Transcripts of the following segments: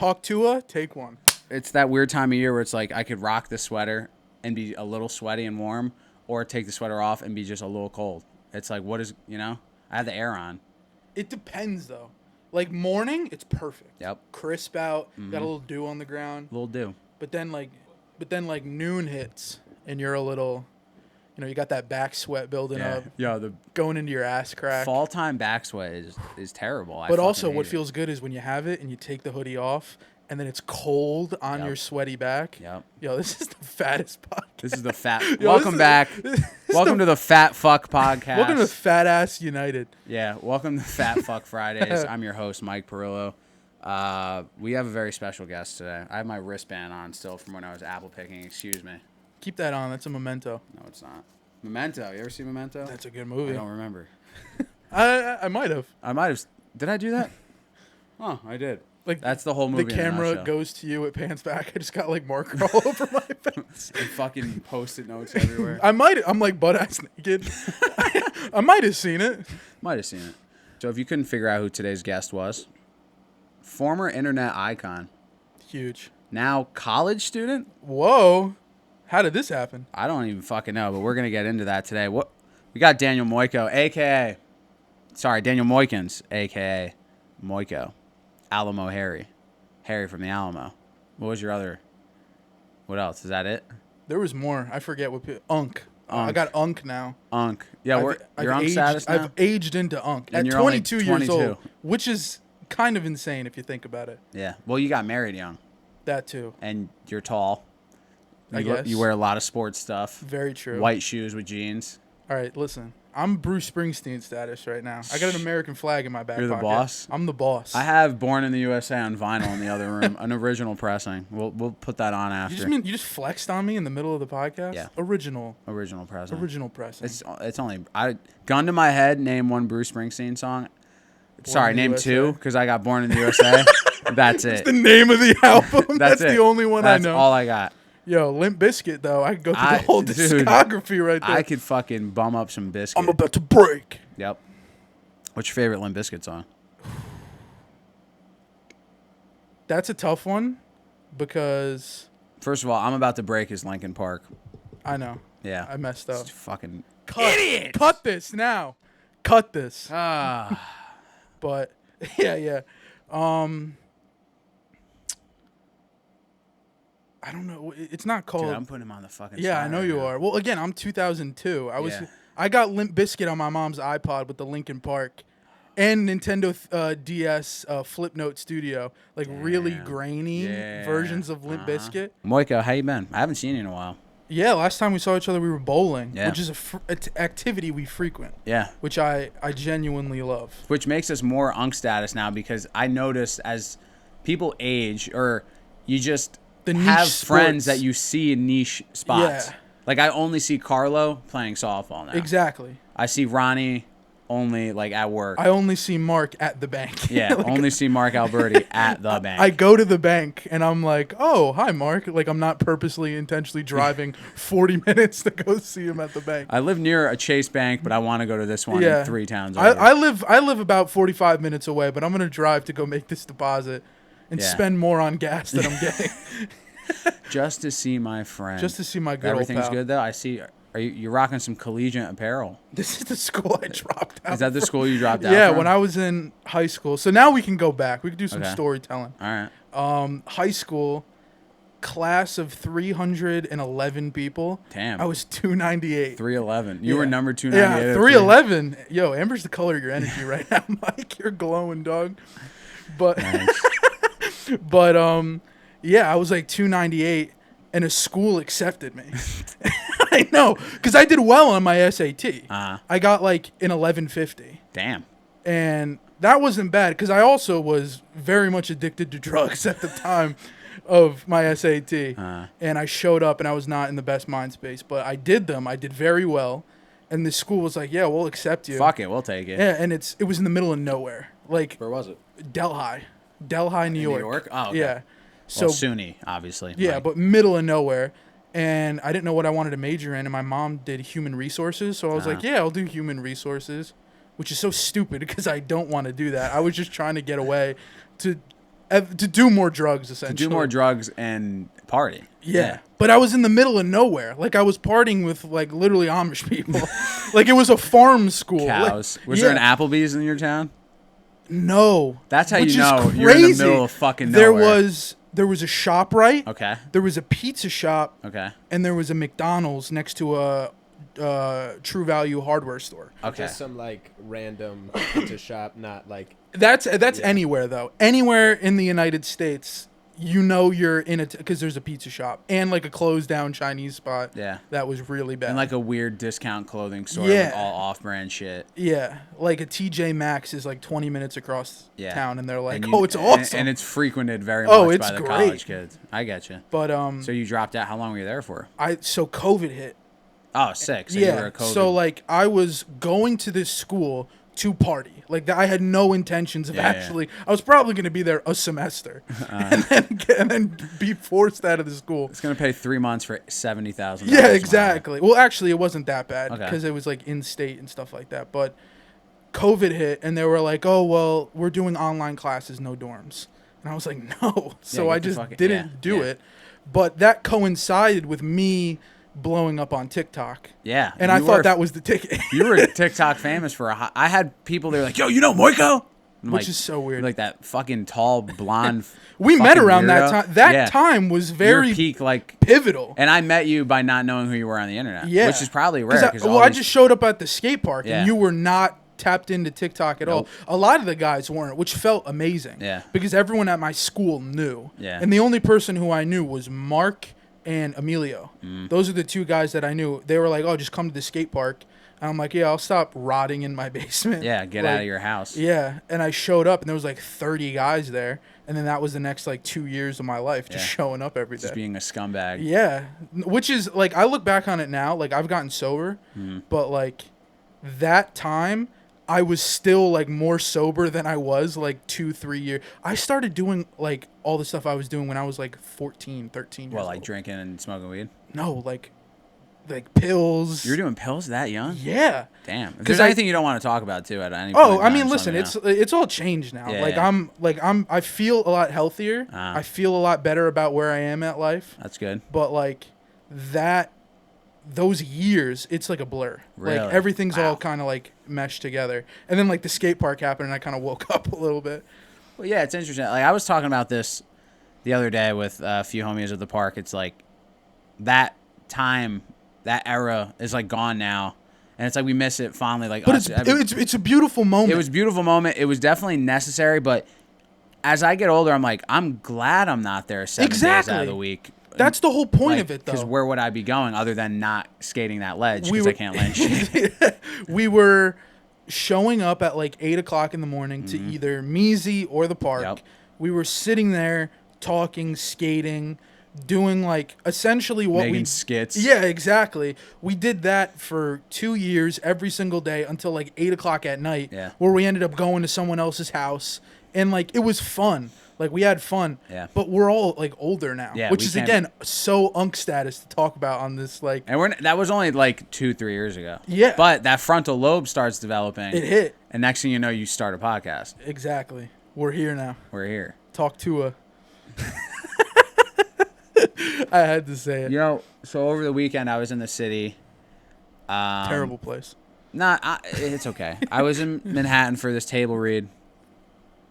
Talk Tua, take one. It's that weird time of year where it's like I could rock the sweater and be a little sweaty and warm, or take the sweater off and be just a little cold. It's like, what is, I have the air on. It depends, though. Like, morning, it's perfect. Yep. Crisp out, got a little dew on the ground. Little dew. But then, noon hits, and you're a little, you got that back sweat building up. Yeah, the going into your ass crack. fall time back sweat is terrible. But also, what feels good is when you have it and you take the hoodie off, and then it's cold on your sweaty back. Yep. Yo, this is the fattest podcast. This is the fat. Welcome back. Welcome to the Fat Fuck Podcast. Welcome to Fat Ass United. Yeah, welcome to Fat Fuck Fridays. I'm your host, Mike Perillo. We have a very special guest today. I have my wristband on still from when I was apple picking. Excuse me. Keep that on. That's a memento. No, it's not. Memento. You ever see Memento? That's a good movie. I don't remember. I might have. Did I do that? Oh, I did. Like, that's the whole movie. The camera goes to you, it pans back. I just got like marker all over my face. And fucking post-it notes everywhere. I'm like butt ass naked. I might have seen it. Might have seen it. So if you couldn't figure out who today's guest was, former internet icon. Huge. Now college student. Whoa. How did this happen? I don't even fucking know, but we're gonna get into that today. What we got? Daniel Moekyo, aka Moeykens, aka Moekyo. Alamo Harry from the Alamo. What was your other? What else? Is that it? There was more. I forget what. Unk. I got Unk now. Unk. Yeah, you're Unk aged, status now? I've aged into Unk And at 22 years old, which is kind of insane if you think about it. Yeah. Well, you got married young. That too. And you're tall. I guess. You wear a lot of sports stuff. Very true. White shoes with jeans. All right, listen. I'm Bruce Springsteen status right now. I got an American flag in my back pocket. You're the boss? I'm the boss. I have Born in the USA on vinyl in the other room, an original pressing. We'll put that on after. You just flexed on me in the middle of the podcast? Yeah. Original pressing. Original pressing. It's only gun to my head. Name one Bruce Springsteen song. Name two because I got Born in the USA. That's it. That's the name of the album. That's the only one I know. That's all I got. Yo, Limp Bizkit, though. I could go through the whole discography right there. I could fucking bum up some Bizkit. I'm about to break. Yep. What's your favorite Limp Bizkit song? That's a tough one because... First of all, I'm about to break is Linkin Park. I know. Yeah. I messed up. It's fucking... Idiot! Cut this now. Cut this. But, yeah. I don't know. It's not called. Dude, I'm putting him on the fucking. Yeah, I know you are. Well, again, I'm 2002. I got Limp Bizkit on my mom's iPod with the Linkin Park and Nintendo DS Flipnote Studio, like really grainy versions of Limp Bizkit. Moekyo, how you been? I haven't seen you in a while. Yeah, last time we saw each other, we were bowling, which is an activity we frequent. Yeah, which I genuinely love. Which makes us more Unk status now because I notice as people age or you just have friends that you see in niche spots. Yeah. Like I only see Carlo playing softball now. Exactly. I see Ronnie only like at work. I only see Mark at the bank. Yeah, like, only see Mark Alberti at the bank. I go to the bank and I'm like, oh, hi, Mark. Like I'm not purposely, intentionally driving 40 minutes to go see him at the bank. I live near a Chase Bank, but I want to go to this one in 3 towns over. I live about 45 minutes away, but I'm going to drive to go make this deposit and spend more on gas than I'm getting. Just to see my friend. Just to see my girl. Everything's good though. I see. You're rocking some collegiate apparel? This is the school I dropped out. Is that the school you dropped out? Yeah, from? When I was in high school. So now we can go back. We can do some storytelling. All right. High school, class of 311 people. Damn. I was 298. 311. You were number 298. Yeah, 311. Yo, Amber's the color of your energy right now, Mike. You're glowing, dog. But, nice. Yeah, I was like 298, and a school accepted me. I know, because I did well on my SAT. I got like an 1150. Damn. And that wasn't bad, because I also was very much addicted to drugs at the time of my SAT. And I showed up, and I was not in the best mind space. But I did them. I did very well. And the school was like, yeah, we'll accept you. Fuck it, we'll take it. Yeah, and it was in the middle of nowhere. Like, where was it? Delhi, New York. New York? Oh, okay. Yeah. So SUNY, obviously. Yeah, right. But middle of nowhere. And I didn't know what I wanted to major in, and my mom did human resources. So I was like, yeah, I'll do human resources, which is so stupid because I don't want to do that. I was just trying to get away to To do more drugs, essentially. To do more drugs and party. Yeah. But I was in the middle of nowhere. Like, I was partying with, like, literally Amish people. Like, it was a farm school. Cows. Like, was there an Applebee's in your town? No. That's how you Which know is you're in the crazy. middle of fucking nowhere. There was a ShopRite. Okay. There was a pizza shop. Okay. And there was a McDonald's next to a True Value hardware store. Okay. Just some like random pizza shop, not like. That's anywhere though. Anywhere in the United States, you know you're in because there's a pizza shop and like a closed down Chinese spot. Yeah. That was really bad. And like a weird discount clothing store Yeah. with all off-brand shit. Yeah, like a TJ Maxx is like 20 minutes across town, and they're like, And "Oh, it's awesome." And it's frequented very Oh, much it's by the great. college kids. I get you. But So you dropped out. How long were you there for? so COVID hit. Oh, sick. So you were a COVID. So like I was going to this school to party. Like I had no intentions of actually. I was probably going to be there a semester, and then be forced out of the school. It's gonna pay 3 months for $70,000. Yeah, exactly. Well, actually, it wasn't that bad Okay. because it was like in state and stuff like that. But COVID hit, and they were like, "Oh, well, we're doing online classes, no dorms." And I was like, "No." So get I the just fuck- didn't do yeah. it. But that coincided with me blowing up on TikTok. Yeah. And I thought that was the ticket. You were TikTok famous for I had people. They were like, "Yo, you know Moekyo?" I'm Which like, is so weird. Like that fucking tall blonde. We met fucking around that weirdo. time. That Yeah. time was Your very peak, like. pivotal. And I met you by not knowing who you were on the internet. Yeah. Which is probably rare. 'Cause I just showed up at the skate park, Yeah. and you were not tapped into TikTok at all. Nope. A lot of the guys weren't, which felt amazing. Yeah. Because everyone at my school knew. Yeah. And the only person who I knew was Mark and Emilio. Those are the two guys that I knew. They were like, "Oh, just come to the skate park." And I'm like, "Yeah, I'll stop rotting in my basement." Yeah, get Like, out of your house. Yeah, and I showed up, and there was like 30 guys there, and then that was the next like 2 years of my life, just showing up every day. Just being a scumbag. Yeah, which is like I look back on it now, like I've gotten sober, but like that time I was still like more sober than I was like 2-3 years. I started doing like all the stuff I was doing when I was like 14, 13 years Well, like old. drinking and smoking weed. No, like pills. You were doing pills that young? Yeah. Damn. If 'Cause there's I- anything you don't want to talk about too at any point. Oh, in I time, mean, just let listen, me know. it's all changed now. Yeah, like yeah. I feel a lot healthier. I feel a lot better about where I am at life. That's good. But like those years, it's like a blur. Really? Like everything's Wow. all kind of like meshed together. And then like the skate park happened, and I kind of woke up a little bit. Well, yeah, it's interesting. Like I was talking about this the other day with a few homies at the park. It's like that time, that era is like gone now, and it's like we miss it fondly. Like, But us, it's a beautiful moment. it was a beautiful moment. It was definitely necessary, but as I get older, I'm like, I'm glad I'm not there 7 days out Exactly. of the week. That's the whole point of it, Because though. where would I be going other than not skating that ledge We because were- I can't land shit? We were showing up at like 8 o'clock in the morning to either Measy or the park. Yep. We were sitting there talking, skating, doing like essentially what Making we skits. Yeah, exactly. We did that for 2 years every single day until like 8 o'clock at night. Yeah. Where we ended up going to someone else's house, and like it was fun. Like we had fun. Yeah. But we're all like older now, Yeah, which we is can't- again so unk status to talk about on this like. And that was only like 2-3 years ago. Yeah. But that frontal lobe starts developing. It hit. And next thing you know, you start a podcast. Exactly. We're here now. We're here. Talk to a. I had to say it. So over the weekend, I was in the city. Terrible place. It's okay. I was in Manhattan for this table read.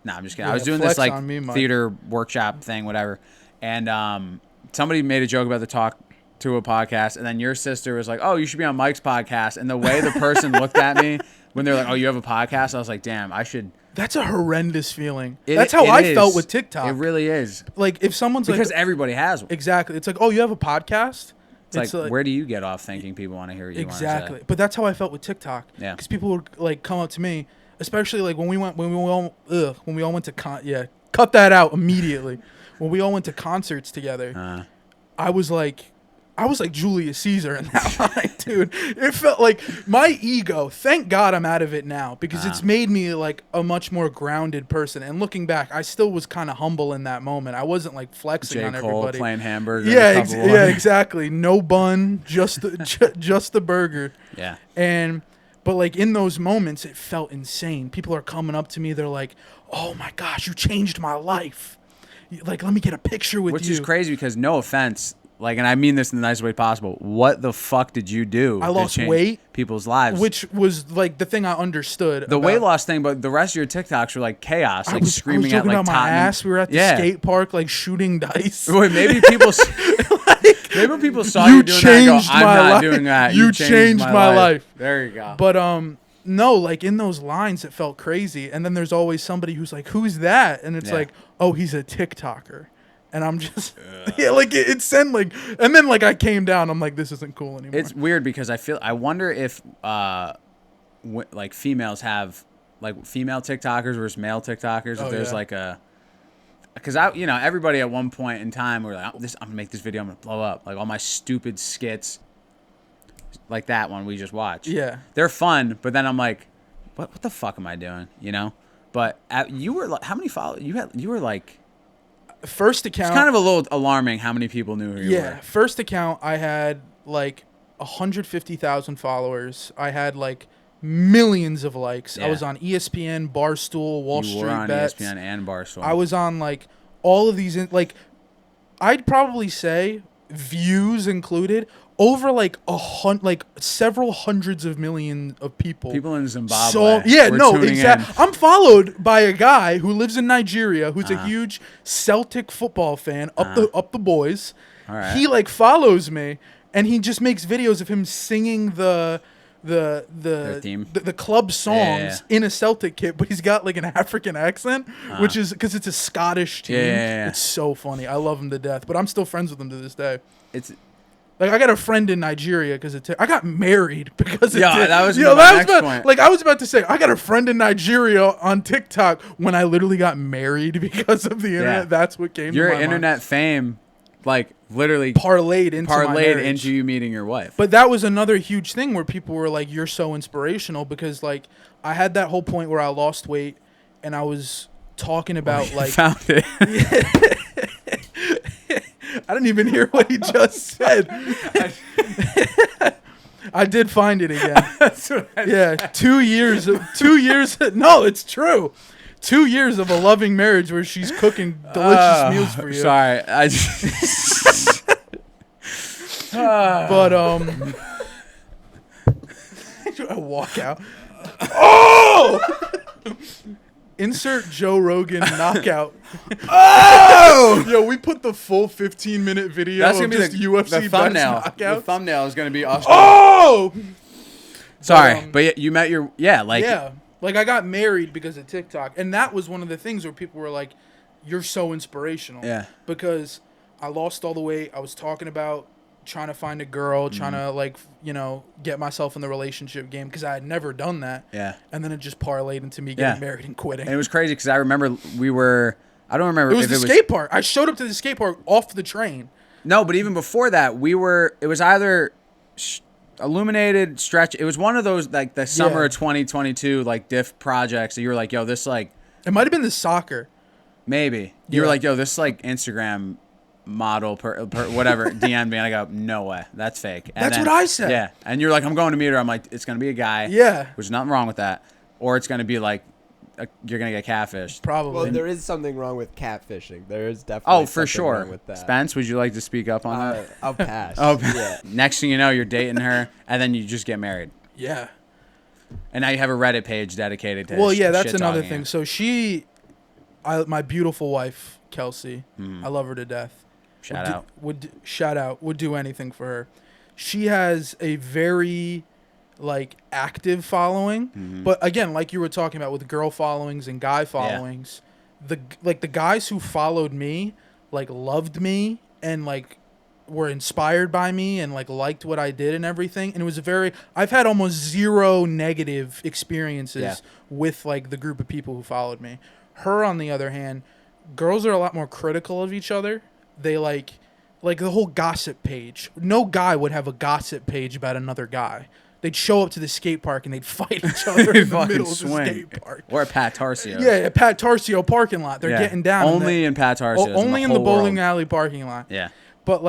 No, I'm just kidding. I Yeah, was doing flex this like on me, Mike. theater workshop thing, whatever. And somebody made a joke about the talk to a podcast, and then your sister was like, "Oh, you should be on Mike's podcast." And the way the person looked at me when they're like, "Oh, you have a podcast," I was like, "Damn, I should." That's a horrendous feeling. That's how I felt with TikTok. It really is. Like if someone's Because like, everybody has one. exactly, it's like, oh, you have a podcast. It's like, where do you get off thinking people want to hear what you want to Exactly. say? But that's how I felt with TikTok. Yeah. Because people would like come up to me, especially like when we all went to cut that out immediately. When we all went to concerts together, I was like Julius Caesar in that line, dude. It felt like my ego. Thank God I'm out of it now because it's made me like a much more grounded person. And looking back, I still was kind of humble in that moment. I wasn't like flexing J. on Cole everybody. playing hamburger. Yeah, and a couple of- exactly. No bun, just the burger. Yeah. But like in those moments, it felt insane. People are coming up to me. They're like, "Oh my gosh, you changed my life." Like, let me get a picture with you. Which is crazy because no offense, like, and I mean this in the nicest way possible. What the fuck did you do? I to lost change weight, people's lives, which was like the thing I understood. the weight loss thing, but the rest of your TikToks were like chaos, like screaming I was at joking like about my Tottenham. ass. We were at the skate park, like shooting dice. Wait, maybe people, maybe when people saw you doing that, go, I'm not doing that. You changed my life. There you go. But no, like in those lines, it felt crazy. And then there's always somebody who's like, "Who's that?" And it's like, "Oh, he's a TikToker." And I'm just, like it sent like, and then like I came down. I'm like, this isn't cool anymore. It's weird because I wonder if like females have like female TikTokers versus male TikTokers. If there's like a, because everybody at one point in time were like, I'm gonna make this video, I'm gonna blow up. Like all my stupid skits, like that one we just watched. Yeah, they're fun, but then I'm like, what the fuck am I doing? But you were like, how many followers you had? You were like. First account. It's kind of a little alarming how many people knew who you were. Yeah, first account I had like 150,000 followers. I had like millions of likes. Yeah. I was on ESPN, Barstool, Wall You Street were on Bets. ESPN and Barstool. I was on like all of these. Like, I'd probably say views included over like several hundreds of millions of people. People in Zimbabwe. So exactly. I'm followed by a guy who lives in Nigeria, who's a huge Celtic football fan. Up the boys. All right. He like follows me, and he just makes videos of him singing the theme? the club songs in a Celtic kit, but he's got like an African accent, which is because it's a Scottish team. It's so funny. I love him to death, but I'm still friends with him to this day. It's like I got a friend in Nigeria because I got married because of that was my next point. Like I was about to say, I got a friend in Nigeria on TikTok when I literally got married because of the internet. That's what came. Your to my internet mind. fame, like literally parlayed into you meeting your wife. But that was another huge thing where people were like, "You're so inspirational," because like I had that whole point where I lost weight and I was talking about like found it. I didn't even hear what he just said. I did find it again. That's what I 2 years. No, it's true. 2 years of a loving marriage where she's cooking delicious meals for you. Sorry, But I walk out. Oh! Insert Joe Rogan knockout. Oh! Yo, we put the full 15-minute video. That's gonna be just the UFC the thumbnail. knockouts. The thumbnail is gonna be awesome. Oh! Sorry, but you met your like I got married because of TikTok, and that was one of the things where people were like, "You're so inspirational." Yeah. Because I lost all the weight. I was talking about trying to find a girl, trying to get myself in the relationship game because I had never done that. Yeah. And then it just parlayed into me getting married and quitting. And it was crazy because I remember I don't remember. It was the skate park. I showed up to the skate park off the train. No, but even before that, it was either Illuminated, Stretch. It was one of those like the summer of 2022 like diff projects that you were like, yo, this like. It might have been the soccer. Maybe. You were like, yo, this like Instagram model per whatever DM'd me, and I go, no way, that's fake. And that's what I said. Yeah, and you're like, I'm going to meet her. I'm like, it's gonna be a guy. Yeah, which is nothing wrong with that. Or it's gonna be like, you're gonna get catfished. Probably. Well, there is something wrong with catfishing. There is definitely. Oh, for sure. Wrong with that. Spence, would you like to speak up on that? I'll pass. Yeah. Next thing you know, you're dating her, and then you just get married. Yeah. And now you have a Reddit page dedicated to. Well, yeah, that's another thing. So my beautiful wife, Kelsey, I love her to death. Shout out. Would do anything for her. She has a very active following, but again, like you were talking about with girl followings and guy followings, the guys who followed me loved me and were inspired by me and liked what I did and everything. And it was I've had almost zero negative experiences with the group of people who followed me. Her, on the other hand, girls are a lot more critical of each other. They like the whole gossip page. No guy would have a gossip page about another guy. They'd show up to the skate park and they'd fight each other in the middle of the skate park. Or at Pat Tarsio. Yeah, at Pat Tarsio parking lot. They're getting down. Only in Pat Tarsio. Only in the bowling alley parking lot. Yeah. But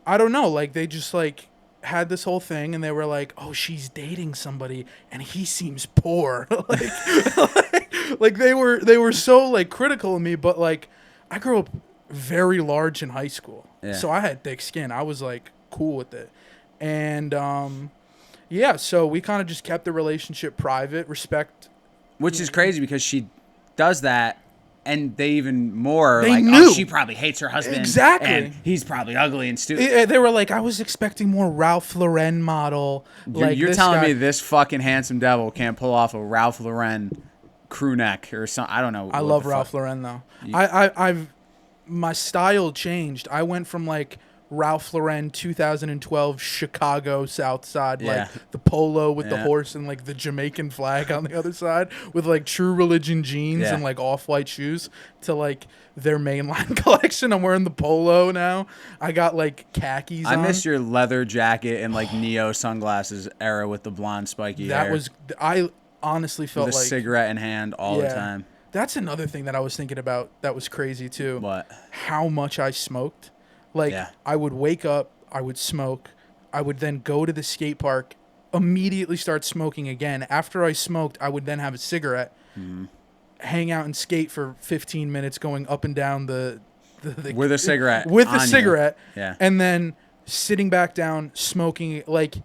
I don't know. They just had this whole thing and they were like, oh, she's dating somebody and he seems poor. They were so critical of me, but I grew up very large in high school. Yeah. So I had thick skin. I was like cool with it. And yeah, so we kind of just kept the relationship private, respect. Which is crazy because she does that, and they even more They like, knew. oh, she probably hates her husband. Exactly. And he's probably ugly and stupid. They were like, I was expecting more Ralph Lauren model. You're this telling guy. me this fucking handsome devil can't pull off a Ralph Lauren crew neck or something? I don't know. I love Ralph Lauren though. I've my style changed. I went from like Ralph Lauren 2012 Chicago South Side, Yeah. like the polo with the Yeah. horse and like the Jamaican flag on the other side, with like True Religion jeans Yeah. and like off-white shoes, to like their mainline collection. I'm wearing the polo now. I got like khakis I on. miss your leather jacket and like Neo sunglasses era with the blonde spiky hair. I honestly felt with a like cigarette in hand all the time. That's another thing that I was thinking about that was crazy too. What? How much I smoked. Like, Yeah. I would wake up, I would smoke, I would then go to the skate park, immediately start smoking again. After I smoked, I would then have a cigarette, hang out and skate for 15 minutes, going up and down the With a cigarette. with on a you. cigarette, Yeah. and then sitting back down, smoking. Like,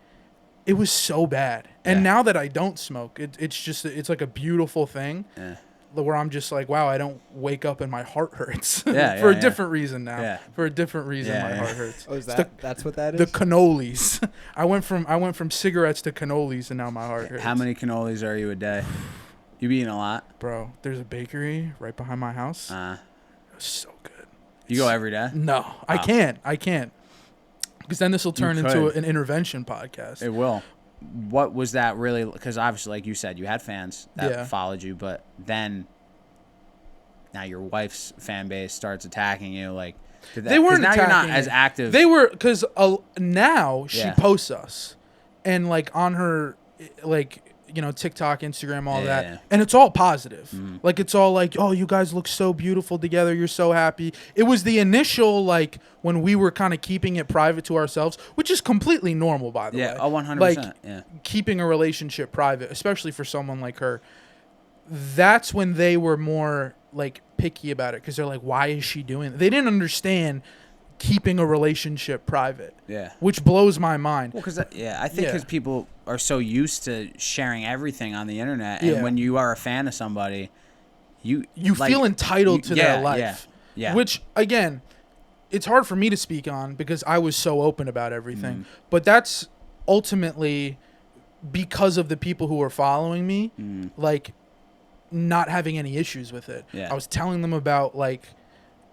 it was so bad. And Yeah. now that I don't smoke, it's like a beautiful thing. Yeah. Where I'm just like, wow, I don't wake up and my heart hurts. Yeah, For yeah, a different reason now. Yeah. For a different reason, Yeah, my yeah. heart hurts. Oh, is It's that's what that the is? cannolis. I went from cigarettes to cannolis, and now my heart hurts. How many cannolis are you a day? You be eating a lot? Bro, there's a bakery right behind my house. It's so good. You go every day? No, I can't. Because then this will turn into could. an intervention podcast. It will. What was that really? Because obviously, like you said, you had fans that Yeah. followed you, but then now your wife's fan base starts attacking you. Like, did that, They weren't 'cause now you're not attacking as me. active. They were, because now she Yeah. posts us, and like on her, like, you know, TikTok, Instagram, all that, Yeah. and it's all positive. Like, it's all like, oh, you guys look so beautiful together. You're so happy. It was the initial, like, when we were kind of keeping it private to ourselves, which is completely normal, by the way. Yeah, oh, 100%. Like, Yeah. keeping a relationship private, especially for someone like her. That's when they were more like picky about it, because they're like, why is she doing it? They didn't understand keeping a relationship private, Yeah. which blows my mind. Well, because I think Yeah. because people are so used to sharing everything on the internet, and Yeah. when you are a fan of somebody, you You feel entitled to their yeah, life. Yeah. Which, again, it's hard for me to speak on because I was so open about everything. Mm. But that's ultimately because of the people who are following me, like, not having any issues with it. Yeah. I was telling them about, like,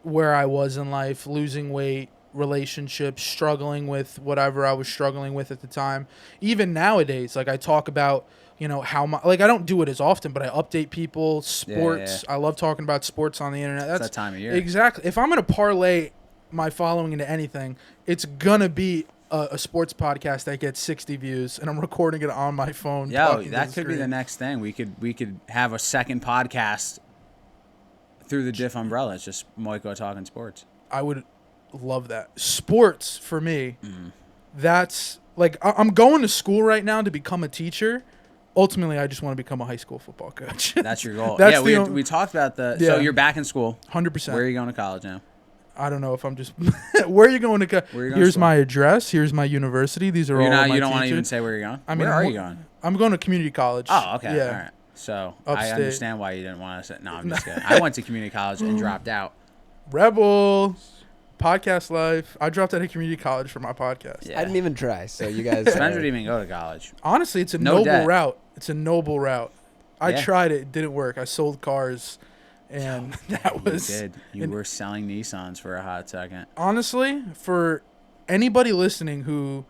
where I was in life, losing weight, relationships, struggling with whatever I was struggling with at the time. Even nowadays, like, I talk about, you know, how my, like, I don't do it as often, but I update people, sports. Yeah. I love talking about sports on the internet. That's that time of year. Exactly. If I'm going to parlay my following into anything, it's going to be a sports podcast that gets 60 views, and I'm recording it on my phone. Yo, talking to that could be the screen. next thing. We could have a second podcast through the Diff umbrella. It's just Moekyo talking sports. I would love that. Sports, for me, that's, like, I'm going to school right now to become a teacher. Ultimately, I just want to become a high school football coach. That's your goal. That's yeah, the we talked about the. Yeah. So you're back in school. 100%. Where are you going to college now? I don't know if I'm just... Where are you going to... Where are you going to Here's school? my address. Here's my university. These are all of my You don't want to teachers. even say where you're going? I mean, where are you going? I'm going to community college. Oh, okay. Yeah. All right. So I Upstate. understand why you didn't want to say. No, I'm just kidding. I went to community college and dropped out. Rebel. Podcast life. I dropped out of community college for my podcast. Yeah. I didn't even try, so you guys. Spencer didn't even go to college. Honestly, it's a No noble debt. route. It's a noble route. I Yeah. tried it. It didn't work. I sold cars, and that was... You did. You and were selling Nissans for a hot second. honestly, for anybody listening who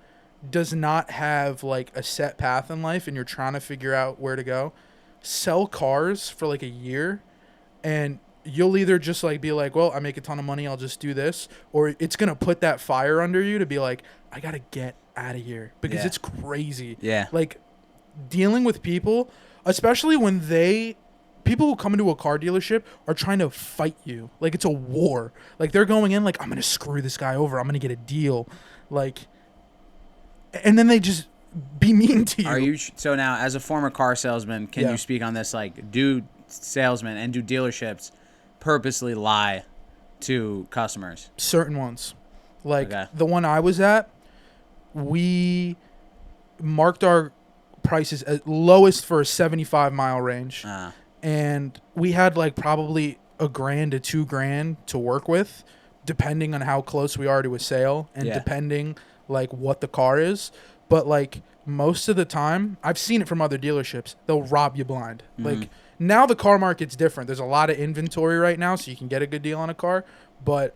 does not have, like, a set path in life and you're trying to figure out where to go, sell cars for, like, a year, and you'll either just, like, be like, well, I make a ton of money, I'll just do this, or it's going to put that fire under you to be like, I got to get out of here, because Yeah. it's crazy. Yeah. Like, dealing with people, especially when people who come into a car dealership are trying to fight you. Like, it's a war. Like, they're going in like, I'm going to screw this guy over. I'm going to get a deal. Like, and then they just be mean to you. Are you so now as a former car salesman? Can Yeah. you speak on this? Like, do salesmen and do dealerships purposely lie to customers? Certain ones. Like Okay. the one I was at, we marked our prices at lowest for a 75-mile range. And we had like probably $1,000 to $2,000 to work with, depending on how close we are to a sale and depending like what the car is. But like most of the time, I've seen it from other dealerships, they'll rob you blind. Like now the car market's different. There's a lot of inventory right now, so you can get a good deal on a car. But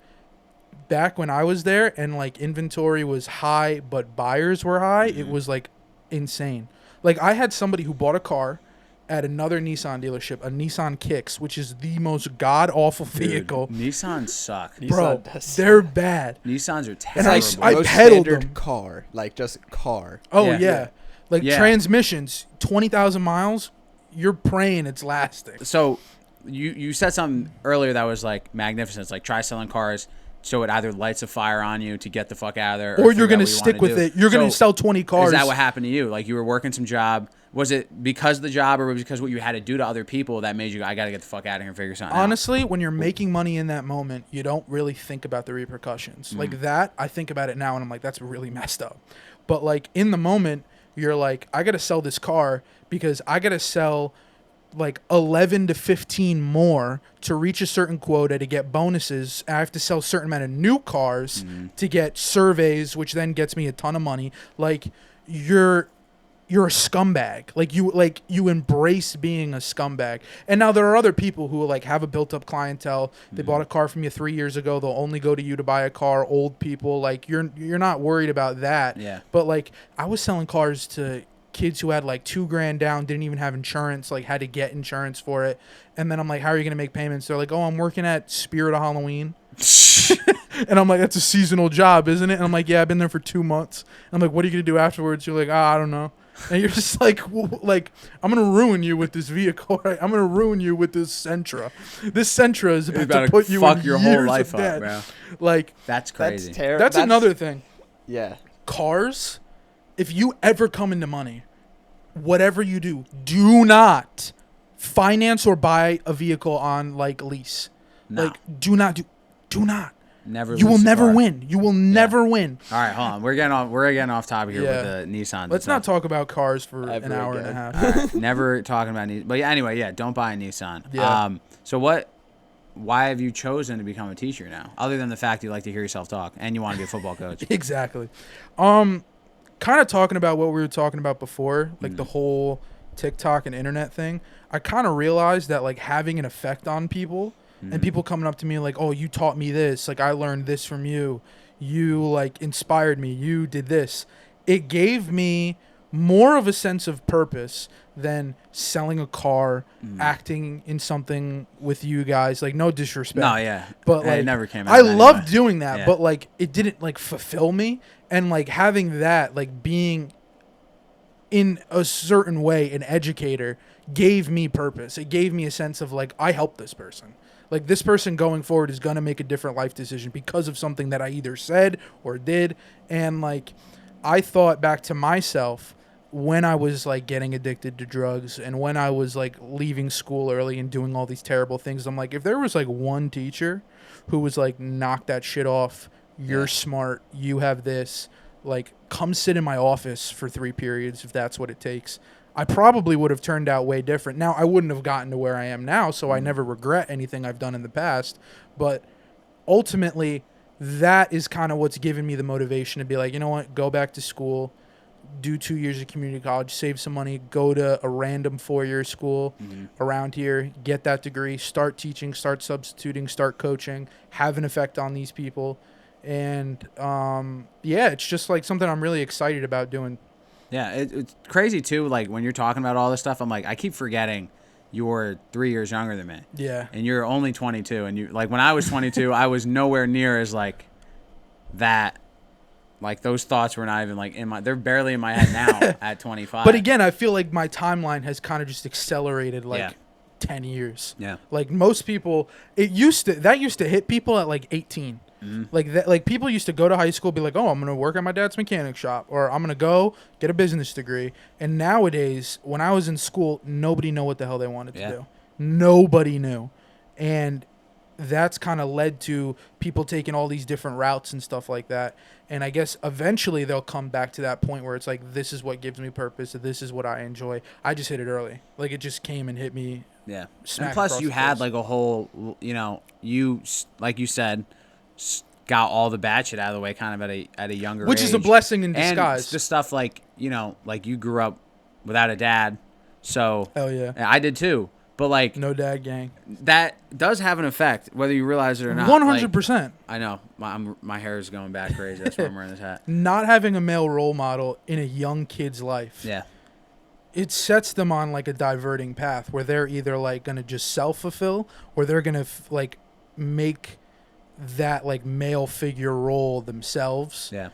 back when I was there and like inventory was high, but buyers were high, it was like insane. Like I had somebody who bought a car at another Nissan dealership, a Nissan Kicks, which is the most god-awful vehicle. Nissans suck. Bro, they're bad. Nissans are It's terrible. like I most pedaled standard them. car, like just car. Oh, Yeah. yeah. Like Yeah. transmissions, 20,000 miles, you're praying it's lasting. So you said something earlier that was like magnificent. It's like try selling cars so it either lights a fire on you to get the fuck out of there, Or you're going going to to stick with it. You're going to sell 20 cars. Is that what happened to you? Like you were working some job. Was it because of the job or was it because what you had to do to other people that made you go, I got to get the fuck out of here and figure something out? Honestly, when you're making money in that moment, you don't really think about the repercussions. Like that, I think about it now and I'm like, that's really messed up. But like in the moment, you're like, I got to sell this car because I got to sell like 11 to 15 more to reach a certain quota to get bonuses. I have to sell a certain amount of new cars to get surveys, which then gets me a ton of money. Like you're a scumbag. Like you embrace being a scumbag. And now there are other people who like have a built up clientele. They bought a car from you 3 years ago. They'll only go to you to buy a car. Old people, like you're not worried about that. Yeah. But like I was selling cars to kids who had like $2,000 down, didn't even have insurance, like had to get insurance for it. And then I'm like, how are you going to make payments? They're like, oh, I'm working at Spirit of Halloween. And I'm like, that's a seasonal job, isn't it? And I'm like, yeah, I've been there for 2 months. And I'm like, what are you going to do afterwards? You're like, I don't know. And you're just like, I'm going to ruin you with this vehicle, right? I'm going to ruin you with this Sentra. This Sentra is about to put you fuck in your years whole life of debt. up, bro. Like, That's crazy. That's terrible. that's another thing. Yeah. Cars, if you ever come into money, whatever you do, do not finance or buy a vehicle on like lease. No. Like, do not. Never. You will lease a never car. win. You will never win. All right, hold on. We're getting off topic here Yeah. with the Nissan. Let's not talk about cars for Ever an hour again. and a half. All right, never talking about Nissan. But yeah, anyway, yeah, don't buy a Nissan. Yeah. So why have you chosen to become a teacher now? Other than the fact you like to hear yourself talk and you want to be a football coach. Exactly. Kind of talking about what we were talking about before, like the whole TikTok and internet thing. I kind of realized that like having an effect on people and people coming up to me like, oh, you taught me this. Like I learned this from you. You like inspired me. You did this. It gave me more of a sense of purpose than selling a car, acting in something with you guys. Like no disrespect. No, yeah. But like it never came out. I anyway. loved doing that, Yeah. but like it didn't like fulfill me. And like having that, like being in a certain way an educator gave me purpose. It gave me a sense of like I helped this person. Like this person going forward is going to make a different life decision because of something that I either said or did. And like I thought back to myself when I was like getting addicted to drugs and when I was like leaving school early and doing all these terrible things. I'm like, if there was like one teacher who was like, knock that shit off, you're smart, you have this, like come sit in my office for 3 periods if that's what it takes, I probably would have turned out way different. Now, I wouldn't have gotten to where I am now, so I never regret anything I've done in the past. But ultimately, that is kind of what's given me the motivation to be like, you know what, go back to school, do 2 years of community college, save some money, go to a random 4-year school around here, get that degree, start teaching, start substituting, start coaching, have an effect on these people. And, yeah, it's just like something I'm really excited about doing. Yeah, it's crazy too. Like when you're talking about all this stuff, I'm like, I keep forgetting you're 3 years younger than me. Yeah. And you're only 22. And you like when I was 22, I was nowhere near as like that. Like those thoughts were not even like they're barely in my head now at 25. But again, I feel like my timeline has kind of just accelerated like 10 years. Yeah. Like most people, that used to hit people at like 18. Like that, like people used to go to high school, be like, "Oh, I'm gonna work at my dad's mechanic shop," or "I'm gonna go get a business degree." And nowadays, when I was in school, nobody knew what the hell they wanted to do. Nobody knew, and that's kind of led to people taking all these different routes and stuff like that. And I guess eventually they'll come back to that point where it's like, this is what gives me purpose. This is what I enjoy. I just hit it early. Like, it just came and hit me. Yeah. Smack And plus across you the had face. like a whole, you, like you said, got all the bad shit out of the way kind of at a younger Which age. is a blessing in And disguise. the stuff like, like you grew up without a dad. So Hell yeah. I did too. But like No dad gang. that does have an effect, whether you realize it or not. 100%. I know my hair is going back crazy. That's why I'm wearing this hat. Not having a male role model in a young kid's life. Yeah, It sets them on like a diverting path where they're either like going to just self-fulfill or they're going to like make that like male figure role themselves yeah,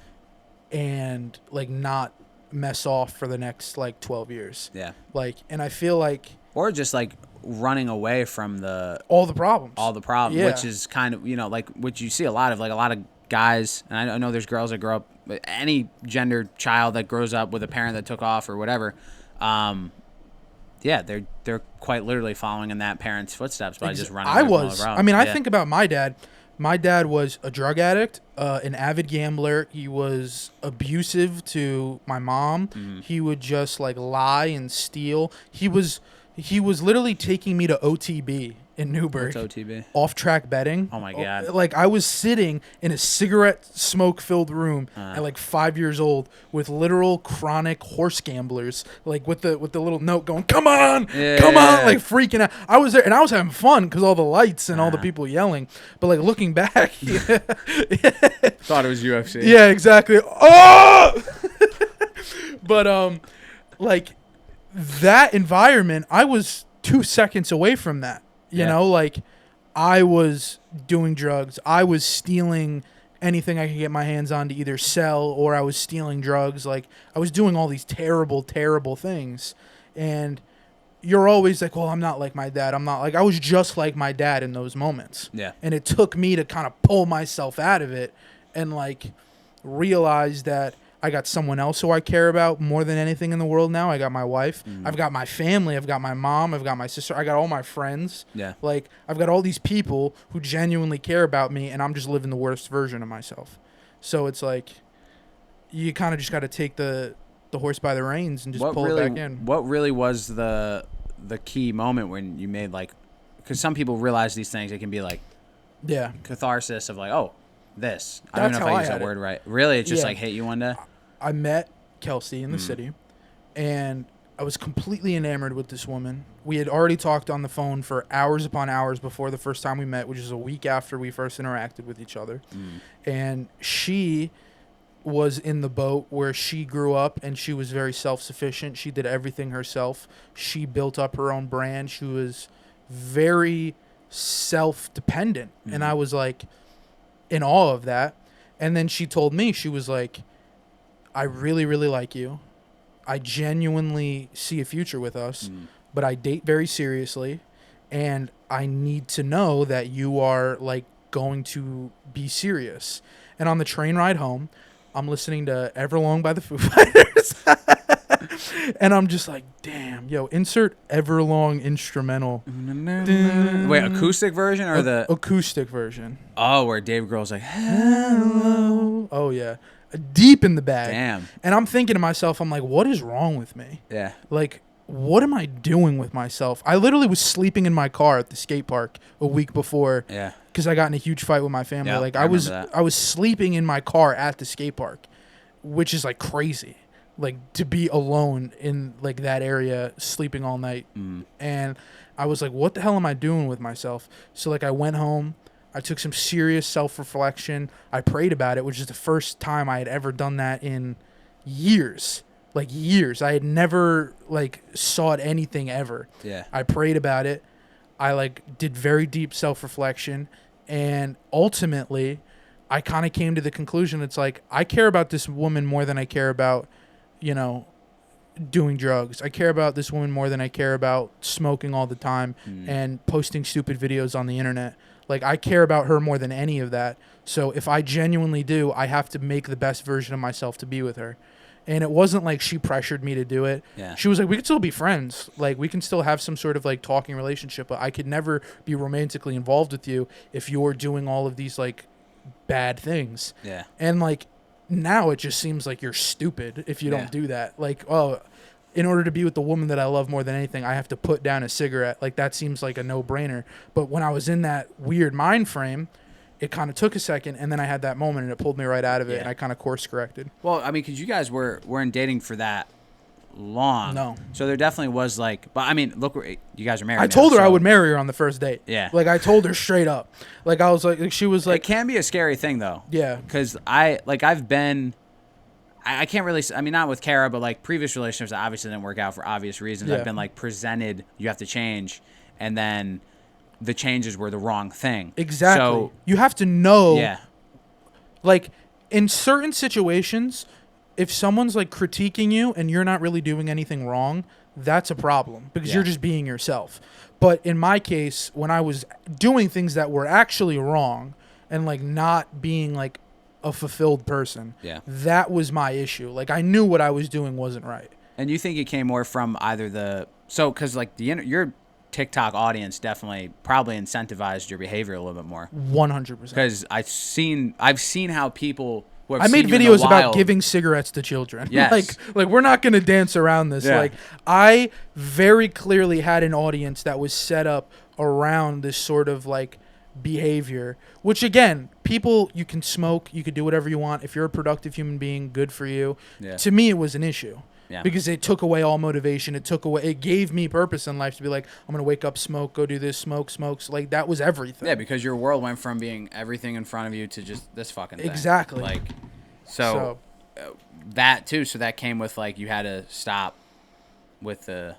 and like not mess off for the next like 12 years. yeah. Like, and I feel like Or just like running away from all the problems. Yeah. which is kind of like what you see a lot of guys, and I know there's girls that grow up, any gender child that grows up with a parent that took off or whatever. Yeah, they're quite literally following in that parent's footsteps by just running. I away from all was. the I mean, I yeah. think about my dad. My dad was a drug addict, an avid gambler. He was abusive to my mom. Mm-hmm. He would just like lie and steal. He was literally taking me to OTB in Newburgh. What's OTB? Off-track betting. Oh my God. Like I was sitting in a cigarette smoke-filled room at like 5 years old with literal chronic horse gamblers, like with the little note going, "Come on, come on," like freaking out. I was there and I was having fun because all the lights and all the people yelling. But like looking back, Thought it was UFC. yeah, exactly. Oh, but like that environment, I was 2 seconds away from that. You Yeah. know, like I was doing drugs. I was stealing anything I could get my hands on to either sell or I was stealing drugs. Like I was doing all these terrible, terrible things. And you're always like, well, I'm not like my dad. I'm not like, I was just like my dad in those moments. Yeah. And it took me to kind of pull myself out of it and like realize that I got someone else who I care about more than anything in the world now. I got my wife. I've got my family. I've got my mom. I've got my sister. I got all my friends. Yeah. Like, I've got all these people who genuinely care about me, and I'm just living the worst version of myself. So it's like, you kind of just got to take the horse by the reins and just pull it back in. What really was the key moment when you made like, because some people realize these things, it can be like Yeah. catharsis of like, oh, this. I don't That's know if how I I use had that it. word right. Really, it just Yeah. like hit you one day. I met Kelsey in the city, and I was completely enamored with this woman. We had already talked on the phone for hours upon hours before the first time we met, which is a week after we first interacted with each other. And she was in the boat where she grew up, and she was very self-sufficient. She did everything herself. She built up her own brand. She was very self-dependent. And I was like in awe of that. And then she told me, she was like, I really, really like you. I genuinely see a future with us, but I date very seriously, and I need to know that you are like going to be serious. And on the train ride home, I'm listening to Everlong by the Foo Fighters. And I'm just like, damn, yo, insert Everlong instrumental. Wait, acoustic version or the acoustic version. where Dave Grohl's like, hello. Oh, yeah. Deep in the bag. Damn. And I'm thinking to myself, I'm like, what is wrong with me? Yeah. Like, what am I doing with myself? I literally was sleeping in my car at the skate park a week before. Yeah. Because I got in a huge fight with my family. Yeah, like I I was remember that. I was sleeping in my car at the skate park, which is like crazy. Like to be alone in like that area sleeping all night. And I was like, what the hell am I doing with myself? So like I went home, I took some serious self-reflection. I prayed about it, which is the first time I had ever done that in years. Like years. I had never like sought anything ever. Yeah. I prayed about it. I like did very deep self-reflection, and ultimately I kind of came to the conclusion it's like I care about this woman more than I care about, you know, doing drugs. I care about this woman more than I care about smoking all the time and posting stupid videos on the internet. Like I care about her more than any of that. So if I genuinely do, I have to make the best version of myself to be with her. And it wasn't like she pressured me to do it. Yeah. She was like, we could still be friends. Like, we can still have some sort of, like, talking relationship. But I could never be romantically involved with you if you're doing all of these, like, bad things. Yeah. And, like, now it just seems like you're stupid if you don't do that. Like, oh, in order to be with the woman that I love more than anything, I have to put down a cigarette. Like, that seems like a no-brainer. But when I was in that weird mind frame, it kind of took a second, and then I had that moment, and it pulled me right out of it, and I kind of course-corrected. Well, I mean, because you guys weren't dating for that long. No. So there definitely was, like... But, I mean, look, you guys are married I told now, her so- I would marry her on the first date. Yeah. Like, I told her straight up. Like, I was like... She was like... It can be a scary thing, though. Yeah. Because I've been... I can't really... I mean, not with Kara, but, like, previous relationships that obviously didn't work out for obvious reasons. Yeah. I've been, like, presented, you have to change, and then... the changes were the wrong thing. Exactly. So, you have to know... yeah. Like, in certain situations, if someone's, like, critiquing you and you're not really doing anything wrong, that's a problem because you're just being yourself. But in my case, when I was doing things that were actually wrong and, like, not being, like, a fulfilled person, that was my issue. Like, I knew what I was doing wasn't right. And you think it came more from either the... So, because, like, your TikTok audience definitely probably incentivized your behavior a little bit more. 100%. Because I've seen how people who have I made seen you in videos the about wild- giving cigarettes to children. Yes. like we're not going to dance around this. Yeah. Like, I very clearly had an audience that was set up around this sort of, like, behavior, which, again, people, you can smoke, you could do whatever you want. If you're a productive human being, good for you. Yeah. To me, it was an issue. Yeah. Because it took away all motivation. It gave me purpose in life to be like, I'm going to wake up, smoke, go do this, smoke. Like, that was everything. Yeah, because your world went from being everything in front of you to just this fucking thing. Exactly. Like, so that too. So that came with, like, you had to stop with the...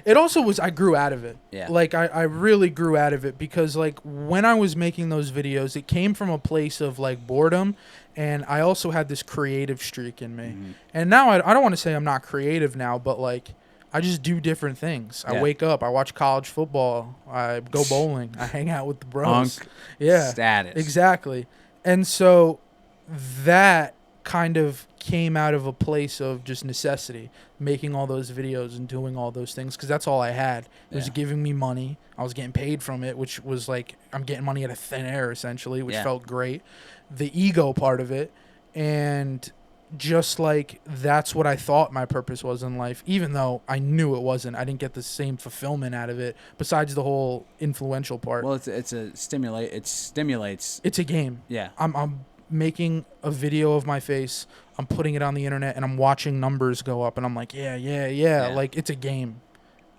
It also was, I grew out of it. Yeah. Like, I really grew out of it because, like, when I was making those videos, it came from a place of, like, boredom, and I also had this creative streak in me. Mm-hmm. And now I don't want to say I'm not creative now, but, like, I just do different things. I wake up, I watch college football, I go bowling, I hang out with the bros. Punk status. Exactly. And so that kind of came out of a place of just necessity, making all those videos and doing all those things, because that's all I had. It was giving me money. I was getting paid from it, which was like, I'm getting money out of thin air, essentially, which felt great. The ego part of it, and just, like, that's what I thought my purpose was in life, even though I knew it wasn't. I didn't get the same fulfillment out of it, besides the whole influential part. Well, it stimulates. It's a game. Yeah. I'm making a video of my face, I'm putting it on the internet, and I'm watching numbers go up, and I'm like, yeah. Like, it's a game.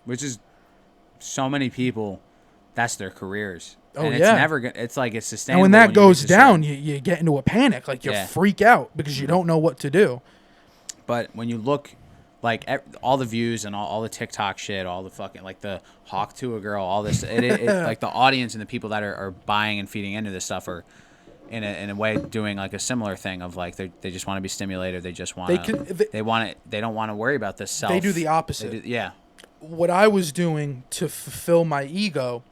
Which is, so many people, that's their careers. Oh, and yeah. It's never good. It's like, it's sustainable. And when that you goes reach a down, certain- you get into a panic. Like, you freak out because you don't know what to do. But when you look, like, all the views and all the TikTok shit, all the fucking, like, the hawk to a girl, all this, like, the audience and the people that are buying and feeding into this stuff are, in a way, doing, like, a similar thing of, like, they just want to be stimulated. They just want they want it. They don't want to worry about this self. They do the opposite. Yeah. What I was doing to fulfill my ego,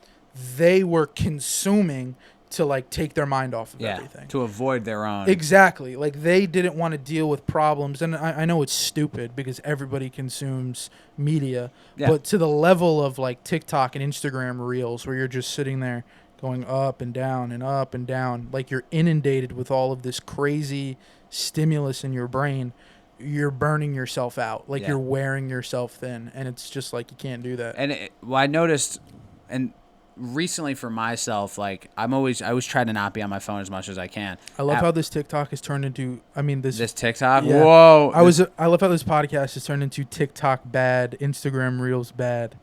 they were consuming to, like, take their mind off of everything. To avoid their own. Exactly. Like, they didn't want to deal with problems. And I know it's stupid because everybody consumes media. Yeah. But to the level of, like, TikTok and Instagram reels where you're just sitting there going up and down and up and down, like, you're inundated with all of this crazy stimulus in your brain, you're burning yourself out. Like, you're wearing yourself thin. And it's just like, you can't do that. And I noticed, and recently for myself, like, I always try to not be on my phone as much as I can. I love how this TikTok has turned into, this TikTok? Yeah. Whoa. I love how this podcast has turned into TikTok bad, Instagram Reels bad.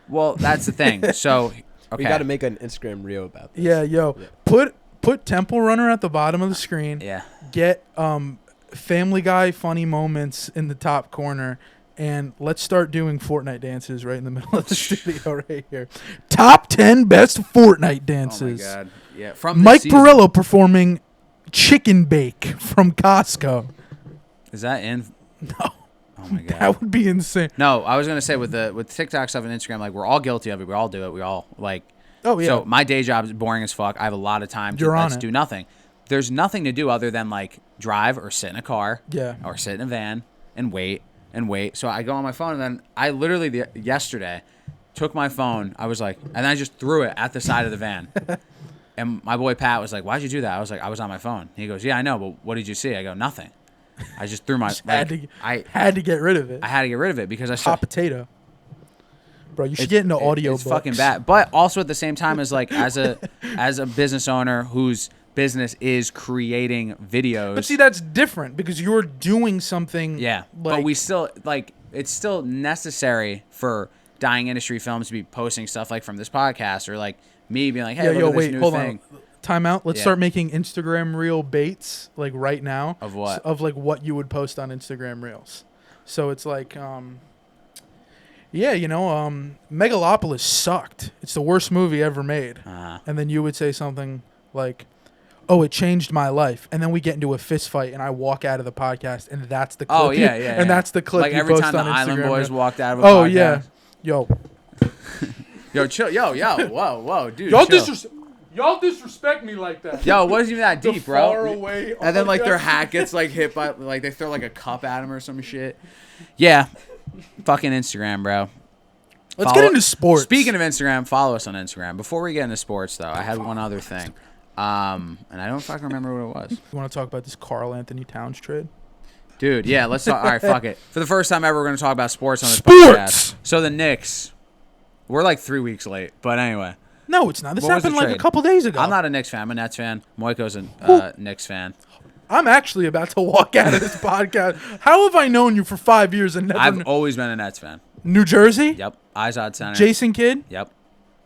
Well, that's the thing. So, okay. We got to make an Instagram reel about this. Yeah. Put Temple Runner at the bottom of the screen. Yeah. Get Family Guy funny moments in the top corner, and let's start doing Fortnite dances right in the middle of the studio right here. Top 10 best Fortnite dances. Oh my god. Yeah. From Mike this season. Perillo performing Chicken Bake from Costco. Is that in? No. Oh my god. That would be insane. No, I was gonna say with TikTok stuff and Instagram, like, we're all guilty of it. We all do it. We all, like. Oh yeah. So my day job is boring as fuck. I have a lot of time to do nothing. There's nothing to do other than, like, drive or sit in a car. Yeah. Or sit in a van and wait and wait. So I go on my phone, and then I literally yesterday took my phone. I was like, and I just threw it at the side of the van. And my boy Pat was like, "Why'd you do that?" I was like, "I was on my phone." He goes, "Yeah, I know, but what did you see?" I go, "Nothing. I just threw my I had to get rid of it. I had to get rid of it because I hot potato. Bro, you should get into audio. It's fucking bad. But also at the same time, as like as a business owner whose business is creating videos. But see, that's different because you're doing something. Yeah, but we still it's still necessary for dying industry films to be posting stuff like from this podcast or like me being like, hey, look at this new thing. On. Time out. Let's start making Instagram reel baits like right now. Of what? Of like what you would post on Instagram reels. So it's like, Megalopolis sucked. It's the worst movie ever made. And then you would say something like, oh, it changed my life. And then we get into a fist fight and I walk out of the podcast and that's the clip. Oh, yeah. And that's the clip like you every post time on the Instagram. Island Boys walked out of a podcast. Oh, yeah. Yo, chill. Yo. Whoa, dude. Y'all disrespect me like that. Yo, it wasn't even that deep, bro. Far away. And then like their hat gets like hit by like they throw like a cup at him or some shit. Yeah. Fucking Instagram, bro. Let's get into sports. Speaking of Instagram, follow us on Instagram. Before we get into sports though, I had one other thing. And I don't fucking remember what it was. You want to talk about this Karl Anthony Towns trade? Dude, yeah, let's talk. All right, fuck it. For the first time ever, we're going to talk about sports on this podcast. So the Knicks, we're like 3 weeks late, but anyway. No, it's not. This happened like a couple days ago. I'm not a Knicks fan. I'm a Nets fan. Moekyo's a Knicks fan. I'm actually about to walk out of this podcast. How have I known you for 5 years and never? I've always been a Nets fan. New Jersey? Yep. Izod Center. Jason Kidd? Yep.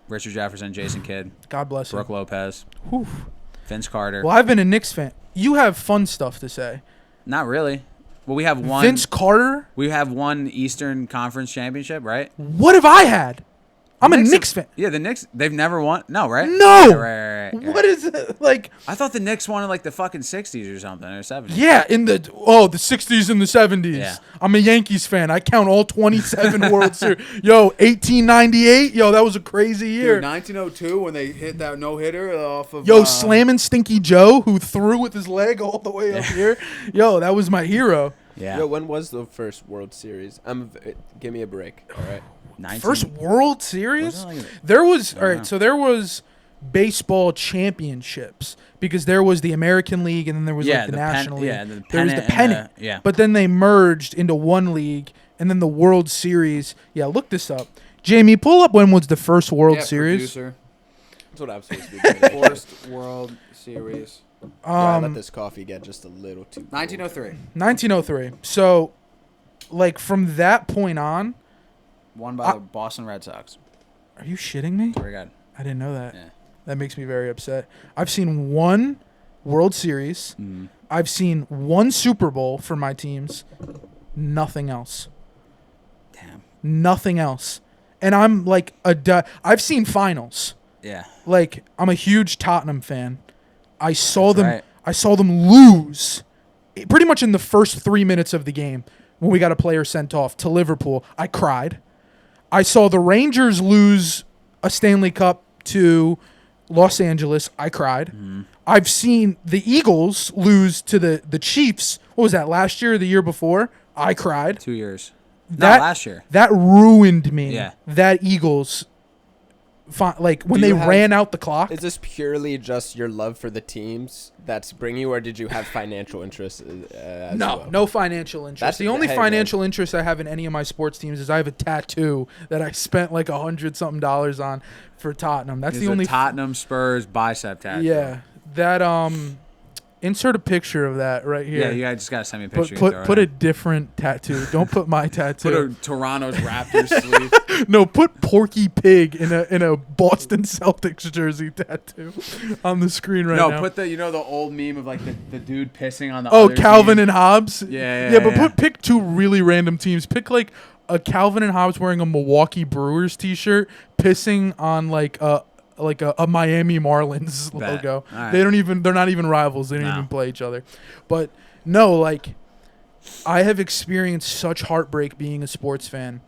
Richard Jefferson, Jason Kidd. God bless him. Brooke Lopez. Whew. Vince Carter. Well, I've been a Knicks fan. You have fun stuff to say. Not really. Well, we have one. Vince Carter? We have one Eastern Conference championship, right? What have I had? I'm a Knicks fan. Yeah, the Knicks, they've never won. No, right? No. Yeah, right. What is it? Like, I thought the Knicks won in like the fucking 60s or something, or 70s. Yeah, in the 60s and the 70s. Yeah. I'm a Yankees fan. I count all 27 World Series. Yo, 1898. Yo, that was a crazy year. Dude, 1902 when they hit that no-hitter off of... slamming Stinky Joe, who threw with his leg all the way up here. Yo, that was my hero. Yeah. Yo, when was the first World Series? Give me a break, all right? First World Series? There was baseball championships because there was the American League and then there was the National League. There was the pennant. But then they merged into one league and then the World Series. Yeah, look this up. Jamie, pull up when was the first World Series. Producer. That's what I'm supposed to be doing. First World Series. I let this coffee get just a little too cold. 1903. 1903. So, like, from that point on... Won by the Boston Red Sox. Are you shitting me? Very good. I didn't know that. Yeah. That makes me very upset. I've seen one World Series. I've seen one Super Bowl for my teams. Nothing else. Damn. Nothing else. And I'm like I've seen finals. Yeah. Like, I'm a huge Tottenham fan. I saw them. Right. I saw them lose pretty much in the first 3 minutes of the game when we got a player sent off to Liverpool. I cried. I saw the Rangers lose a Stanley Cup to Los Angeles. I cried. I've seen the Eagles lose to the Chiefs. What was that, last year or the year before? I cried. 2 years. Last year. That ruined me. Yeah. That Eagles, when they ran out the clock. Is this purely just your love for the teams that's bringing you, or did you have financial interests as well? No financial interest. The only financial interest I have in any of my sports teams is I have a tattoo that I spent like $100-something on for Tottenham. That's the only Tottenham Spurs bicep tattoo. Yeah, that insert a picture of that right here. Yeah, you just gotta send me a picture. Put a different tattoo. Don't put my tattoo. Put a Toronto's Raptors sleeve. No, put Porky Pig in a Boston Celtics jersey tattoo on the screen right now. No, put the old meme of like the dude pissing on the other team. Calvin and Hobbes. Yeah, but pick two really random teams. Pick like a Calvin and Hobbes wearing a Milwaukee Brewers t-shirt pissing on like a Miami Marlins logo. Right. They're not even rivals. They don't even play each other. But no, like, I have experienced such heartbreak being a sports fan.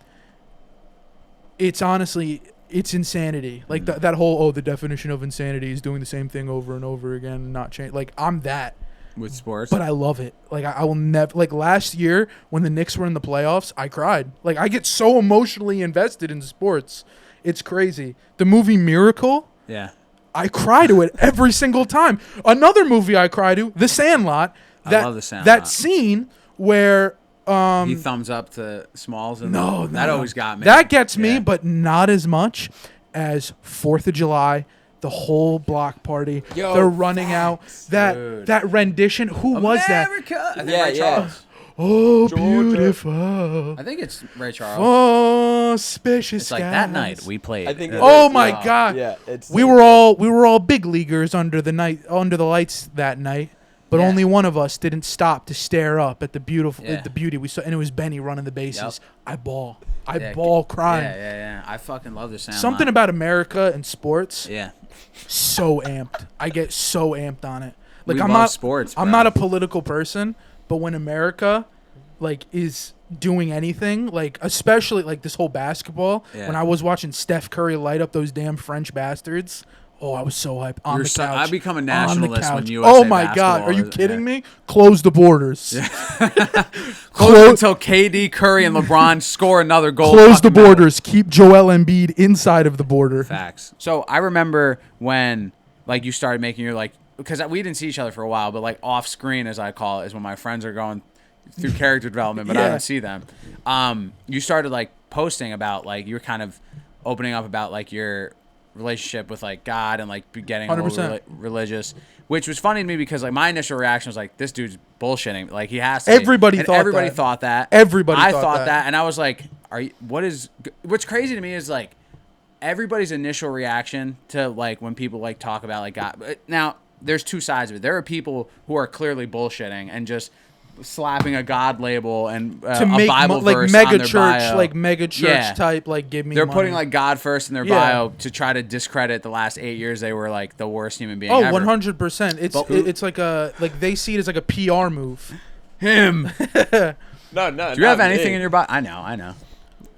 It's honestly, it's insanity. Like that whole, the definition of insanity is doing the same thing over and over again and not change. Like, I'm that. With sports. But I love it. Like I will never like last year when the Knicks were in the playoffs, I cried. Like I get so emotionally invested in sports. It's crazy. The movie Miracle, Yeah. I cry to it every single time. Another movie I cry to, The Sandlot. I love The Sandlot. That scene where He thumbs up to Smalls. And no, that no. always got me. That gets me, Yeah. but not as much as 4th of July. The whole block party. Yo, they're running out. dude. That rendition. Who was that? America. I think Yeah, Ray yeah. Charles. Oh, Georgia. beautiful. I think it's Ray Charles. Oh, spacious It's like that night we played. I think. Oh my God. Yeah, it's. We were all big leaguers under the lights that night, but Yeah. only one of us didn't stop to stare up at the Yeah. beauty we saw, and it was Benny running the bases. Yep. I Yeah, ball crying. Yeah. I fucking love this sound. Something about America and sports. Yeah. So amped. I get so amped on it. Like We I'm love not sports, I'm bro. not a political person, but when America like is doing anything, like especially like this whole basketball, Yeah. when I was watching Steph Curry light up those damn French bastards, oh, I was so hyped on You're the so- couch. I become a on the nationalist when couch. USA Oh my God, are you basketball is- kidding yeah. me? Close the borders. Close until KD, Curry, and LeBron score another goal. Close the Fucking matter. borders. Keep Joel Embiid inside of the border. Facts. So I remember when like you started making your like because we didn't see each other for a while, but like off screen as I call it is when my friends are going through character development, but I Yeah. don't see them. You started like posting about like you were kind of opening up about like your relationship with like God and like getting a little 100%. religious, which was funny to me because like my initial reaction was like this dude's bullshitting, like he has to. Everybody and thought everybody that. thought that. Everybody I thought thought that. that, and I was like, are you? What's crazy to me is like everybody's initial reaction to like when people like talk about like God. But now there's two sides of it. There are people who are clearly bullshitting and just slapping a God label and To a make Bible like verse mega on their church, bio. like mega church Yeah. type, like give me. They're money. putting like God first in their Yeah. bio to try to discredit the last 8 years they were like the worst human being Oh, ever. 100%. It's But- it's like a like they see it as like a PR move. Him. No. Do you have anything in your bio? I know.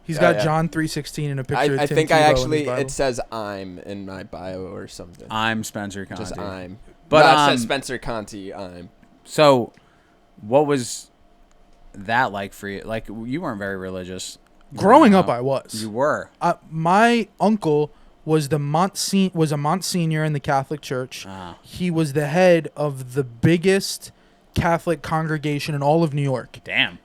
He's Yeah, got yeah. John 3:16 in a picture. I of Tim think Tebow I in his actually Bible. it says I'm in my bio or something. I'm Spencer Conti. Just I'm. But, No, it says Spencer Conti. I'm. So, what was that like for you? Like, you weren't very religious. Growing up, I was. You were. My uncle was a Monsignor in the Catholic Church. Ah. He was the head of the biggest Catholic congregation in all of New York. Damn.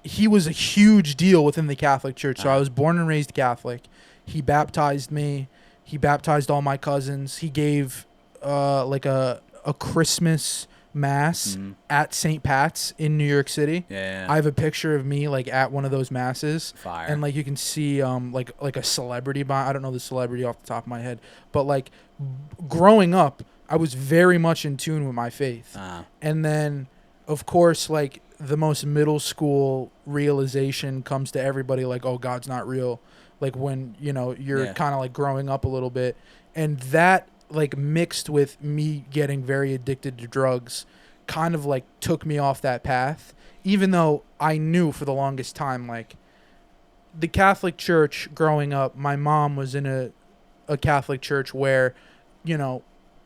He was a huge deal within the Catholic Church. So Ah. I was born and raised Catholic. He baptized me. He baptized all my cousins. He gave like a Christmas mass at St. Pat's in New York City. Yeah. I have a picture of me like at one of those masses. Fire. And like you can see like a celebrity I don't know the celebrity off the top of my head, but like growing up I was very much in tune with my faith. And then of course like the most middle school realization comes to everybody like, oh, God's not real. Like when, you're Yeah. kind of like growing up a little bit, and that like mixed with me getting very addicted to drugs kind of like took me off that path, even though I knew for the longest time, like the Catholic Church growing up, my mom was in a Catholic church where,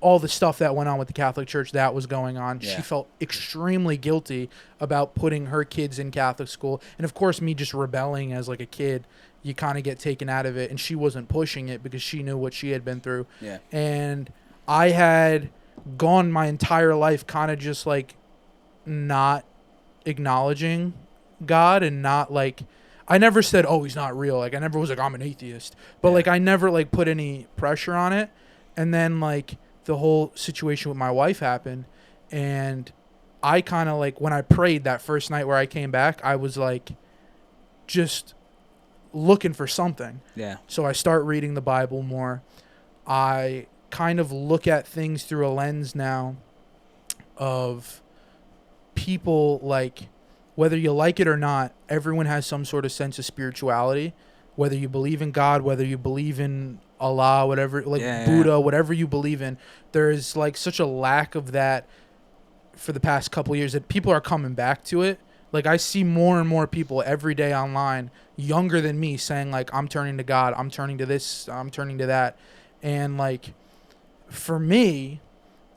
all the stuff that went on with the Catholic Church that was going on. Yeah. She felt extremely guilty about putting her kids in Catholic school. And of course, me just rebelling as like a kid, you kind of get taken out of it. And she wasn't pushing it because she knew what she had been through. Yeah. And I had gone my entire life kind of just like not acknowledging God and not like, I never said, oh, he's not real. Like I never was like, I'm an atheist. But Yeah. like I never like put any pressure on it. And then like the whole situation with my wife happened, and I kind of like when I prayed that first night where I came back, I was like just looking for something. Yeah. So I start reading the Bible more. I kind of look at things through a lens now of people, like whether you like it or not, everyone has some sort of sense of spirituality, whether you believe in God, whether you believe in Allah, whatever, like Buddha, whatever you believe in. There's like such a lack of that for the past couple years that people are coming back to it. Like I see more and more people every day online, younger than me, saying like, I'm turning to God, I'm turning to this, I'm turning to that. And like, for me,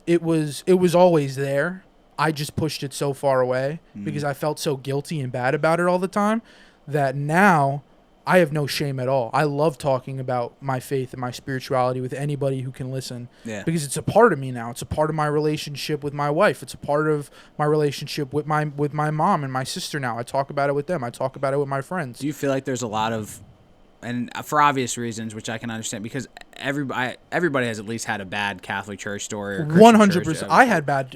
it was always there. I just pushed it so far away because I felt so guilty and bad about it all the time that now I have no shame at all. I love talking about my faith and my spirituality with anybody who can listen because it's a part of me now. It's a part of my relationship with my wife. It's a part of my relationship with my mom and my sister now. I talk about it with them. I talk about it with my friends. Do you feel like there's a lot of, and for obvious reasons, which I can understand, because everybody has at least had a bad Catholic church story or Christian 100%. church. I had bad.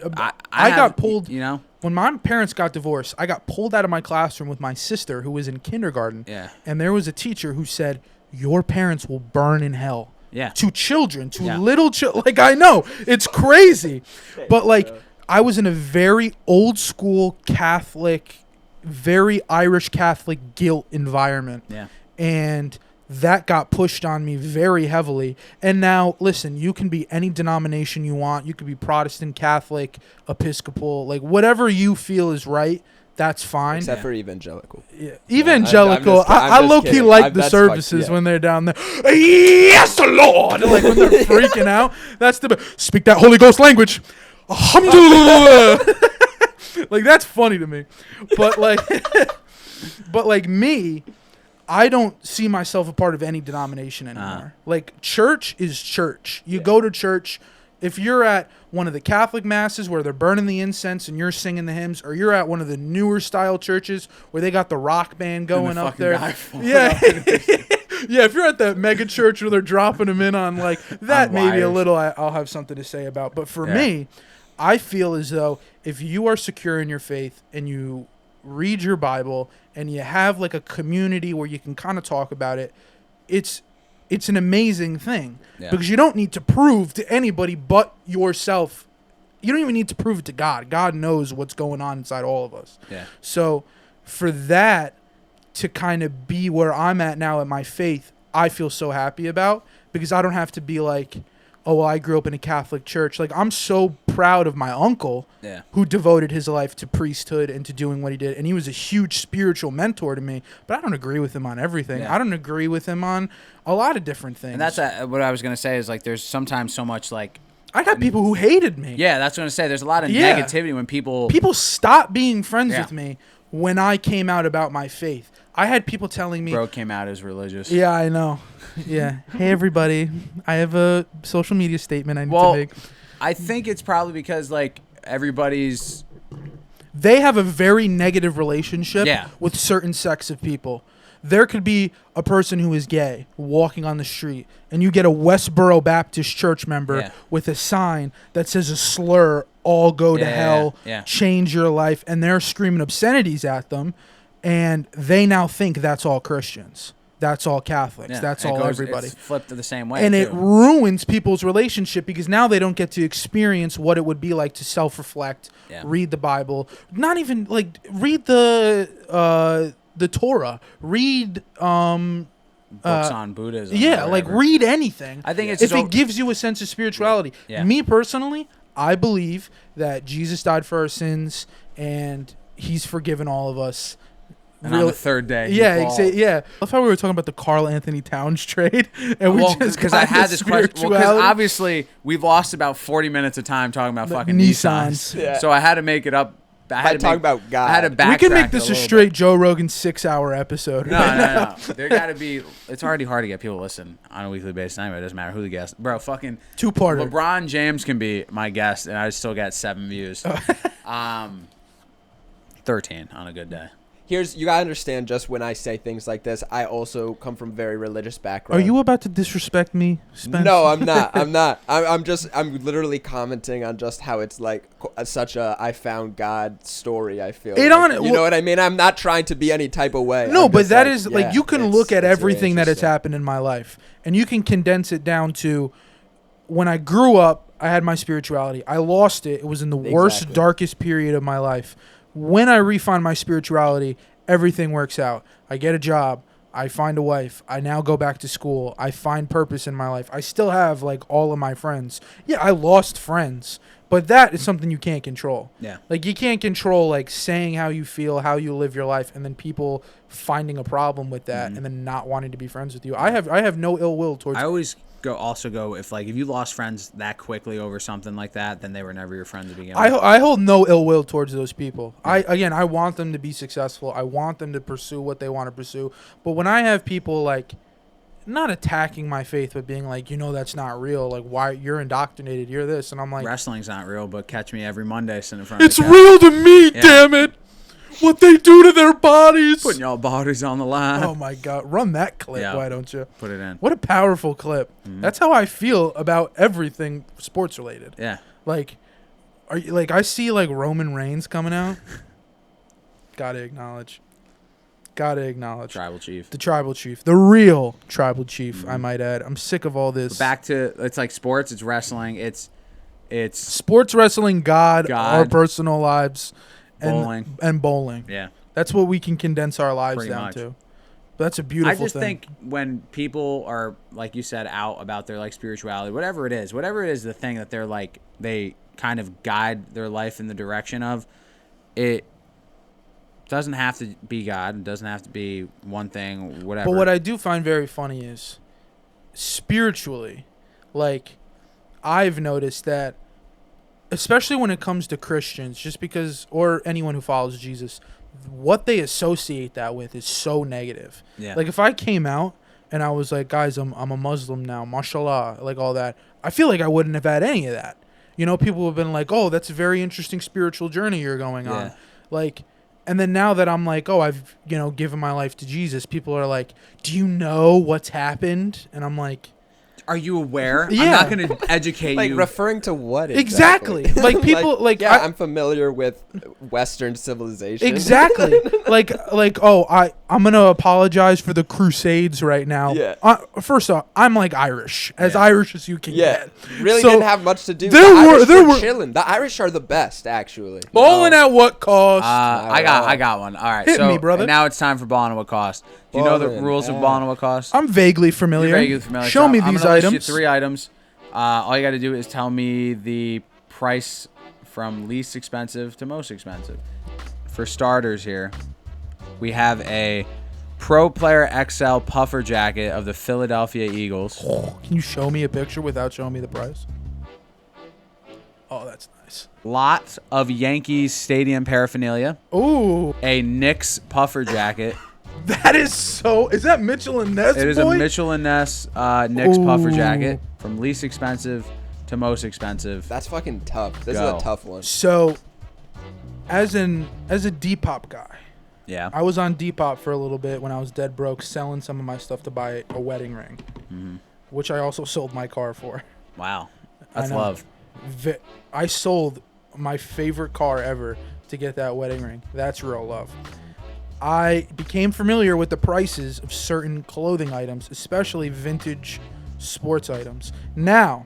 I got pulled. You know, when my parents got divorced, I got pulled out of my classroom with my sister who was in kindergarten. Yeah. And there was a teacher who said, "Your parents will burn in hell." Yeah. To children, to little children. Like, I know it's crazy, but like I was in a very old school Catholic, very Irish Catholic guilt environment. Yeah. And that got pushed on me very heavily. And now, listen, you can be any denomination you want. You could be Protestant, Catholic, Episcopal, like whatever you feel is right. That's fine. Except for evangelical. Yeah. Evangelical. I'm I just low-key kidding. like the services when they're down there. Yes, Lord! Like when they're freaking out. That's speak that Holy Ghost language. Alhamdulillah. Like, that's funny to me. But like me, I don't see myself a part of any denomination anymore. Like, church is church. You go to church. If you're at one of the Catholic masses where they're burning the incense and you're singing the hymns, or you're at one of the newer style churches where they got the rock band going up there. Yeah. Yeah, if you're at that mega church where they're dropping them in on like that, maybe a little I'll have something to say about. But for me, I feel as though if you are secure in your faith and you read your Bible and you have like a community where you can kind of talk about it, it's an amazing thing because you don't need to prove to anybody but yourself. You don't even need to prove it to God. God knows what's going on inside all of us. Yeah. So for that to kind of be where I'm at now at my faith, I feel so happy about, because I don't have to be like, oh, well, I grew up in a Catholic church. Like, I'm so proud of my uncle who devoted his life to priesthood and to doing what he did. And he was a huge spiritual mentor to me, but I don't agree with him on everything. Yeah. I don't agree with him on a lot of different things. And that's what I was going to say is, like, there's sometimes so much, like... I got people who hated me. Yeah, that's what I'm going to say. There's a lot of negativity when people... People stopped being friends with me when I came out about my faith. I had people telling me... Bro came out as religious. Yeah, I know. Yeah. Hey, everybody. I have a social media statement I need to make. I think it's probably because, like, everybody's... They have a very negative relationship with certain sects of people. There could be a person who is gay walking on the street, and you get a Westboro Baptist church member with a sign that says a slur, all go to hell, change your life, and they're screaming obscenities at them, and they now think that's all Christians. That's all Catholics. That's all everybody. It's flipped the same way. And it ruins people's relationship because now they don't get to experience what it would be like to self-reflect, read the Bible, not even like read the Torah, read books on Buddhism. Yeah, like read anything. I think it's if it gives you a sense of spirituality. Yeah. Me personally, I believe that Jesus died for our sins and he's forgiven all of us. And on the third day, I love how we were talking about the Karl Anthony Towns trade, and we just because I had this question. Well, because obviously we've lost about 40 minutes of time talking about fucking Nissans. So I had to make it up. I had to talk about God. I had to backtrack. We can make this a straight Joe Rogan 6-hour episode. No. There got to be. It's already hard to get people to listen on a weekly basis. Anyway, it doesn't matter who the guest. Bro, fucking 2-parter. LeBron James can be my guest, and I still get 7 views. 13 on a good day. You gotta understand, just when I say things like this, I also come from a very religious background. Are you about to disrespect me, Spence? No, I'm not. I'm literally commenting on just how it's like such a I found God story. I feel you know what I mean. I'm not trying to be any type of way. No, but that is like you can look at everything that has happened in my life, and you can condense it down to when I grew up. I had my spirituality. I lost it. It was in the worst, darkest period of my life. When I refine my spirituality, everything works out. I get a job. I find a wife. I now go back to school. I find purpose in my life. I still have like all of my friends. Yeah, I lost friends, but that is something you can't control. Yeah. Like you can't control like saying how you feel, how you live your life, and then people finding a problem with that and then not wanting to be friends with you. I have no ill will towards go if you lost friends that quickly over something like that, then they were never your friend to begin with. I hold no ill will towards those people. I want them to be successful. I want them to pursue what they want to pursue. But when I have people not attacking my faith, but being that's not real. Why you're indoctrinated? You're this, and I'm like, wrestling's not real, but catch me every Monday sitting in front of it's the couch. real to me. Yeah. Damn it! What they do to their bodies, putting y'all bodies on the line. Oh my God, run that clip! Yeah. Why don't you put it in? What a powerful clip. Mm-hmm. That's how I feel about everything sports related. Yeah. Are you I see Roman Reigns coming out. Gotta acknowledge. Tribal chief. The tribal chief. The real tribal chief, I might add. I'm sick of all this. Back to, it's sports, it's wrestling, it's sports, wrestling, God, our personal lives, and bowling. Yeah. That's what we can condense our lives pretty down much. To. But that's a beautiful thing. I just think when people are, like you said, out about their spirituality, whatever it is, the thing that they're they kind of guide their life in the direction of, it doesn't have to be God. It doesn't have to be one thing, whatever. But what I do find very funny is spiritually, I've noticed that, especially when it comes to Christians, just because, or anyone who follows Jesus, what they associate that with is so negative. Yeah. If I came out and I was like, guys, I'm a Muslim now, mashallah, all that, I feel like I wouldn't have had any of that. People have been like, oh, that's a very interesting spiritual journey you're going on. And then now that I'm I've, given my life to Jesus, people are like, do you know what's happened? And I'm like, are you aware? Yeah. I'm not going to educate you. Referring to what exactly? People, I'm familiar with Western civilization. Exactly. I'm going to apologize for the Crusades right now. Yeah. First off, I'm Irish, as Irish as you can get. Really didn't have much to do. The Irish were chilling. The Irish are the best, actually. Balling at what cost? I got one. All right. Hit me, brother. Now it's time for balling at what cost. Do you know the rules of balling at what cost? I'm vaguely familiar. You're vaguely familiar. Show me these items. You 3 items. All you got to do is tell me the price from least expensive to most expensive. For starters here, we have a Pro Player XL puffer jacket of the Philadelphia Eagles. Can you show me a picture without showing me the price? Oh, that's nice. Lots of Yankees stadium paraphernalia. Ooh. A Knicks puffer jacket. That is so... Is that Mitchell and Ness, It is a Mitchell and Ness Knicks puffer jacket from least expensive to most expensive. That's fucking tough. This is a tough one. So, as a Depop guy, yeah, I was on Depop for a little bit when I was dead broke, selling some of my stuff to buy a wedding ring, which I also sold my car for. Wow. That's love. I sold my favorite car ever to get that wedding ring. That's real love. I became familiar with the prices of certain clothing items, especially vintage sports items. Now,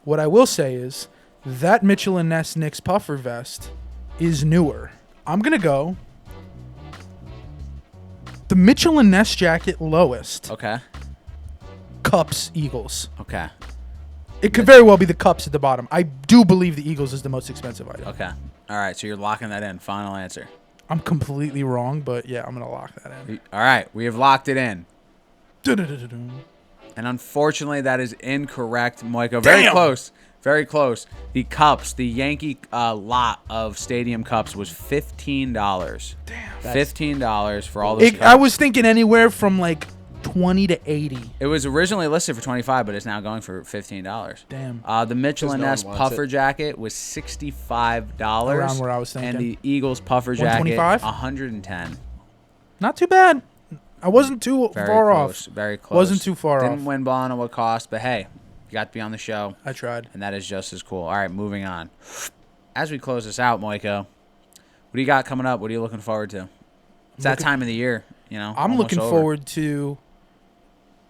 what I will say is that Mitchell & Ness Knicks puffer vest is newer. I'm going to go the Mitchell & Ness jacket lowest. Okay. Cups, Eagles. Okay. It could very well be the Cups at the bottom. I do believe the Eagles is the most expensive item. Okay. All right, so you're locking that in. Final answer. I'm completely wrong, but yeah, I'm going to lock that in. All right, we have locked it in. Dun-dun-dun-dun-dun. And unfortunately, that is incorrect, Moekyo. Very close. Very close. The cups, the Yankee lot of stadium cups was $15. Damn. $15 for all those cups. I was thinking anywhere from 20 to 80. It was originally listed for $25, but it's now going for $15. Damn. The Mitchell & Ness puffer jacket was $65. Around where I was thinking. And the Eagles puffer jacket, $110. Not too bad. I wasn't too far off. Very close. Wasn't too far off. Didn't win balling at what cost, but hey, you got to be on the show. I tried. And that is just as cool. All right, moving on. As we close this out, Moekyo, what do you got coming up? What are you looking forward to? It's that time of the year, I'm looking forward to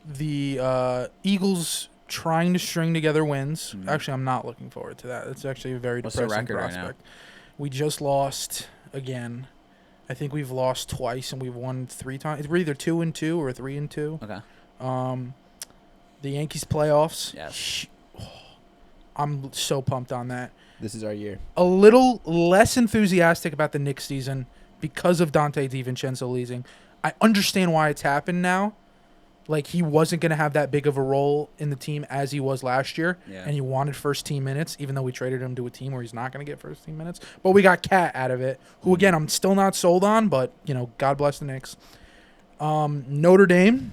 the Eagles trying to string together wins. Mm-hmm. Actually, I'm not looking forward to that. It's actually a very depressing prospect. Right now? We just lost again. I think we've lost twice and we've won 3 times. We're either 2-2 or 3-2. Okay. The Yankees playoffs. Yes. I'm so pumped on that. This is our year. A little less enthusiastic about the Knicks season because of Dante DiVincenzo leaving. I understand why it's happened now, like he wasn't going to have that big of a role in the team as he was last year, and he wanted first team minutes, even though we traded him to a team where he's not going to get first team minutes. But we got Cat out of it, who again I'm still not sold on, but God bless the Knicks. Notre Dame,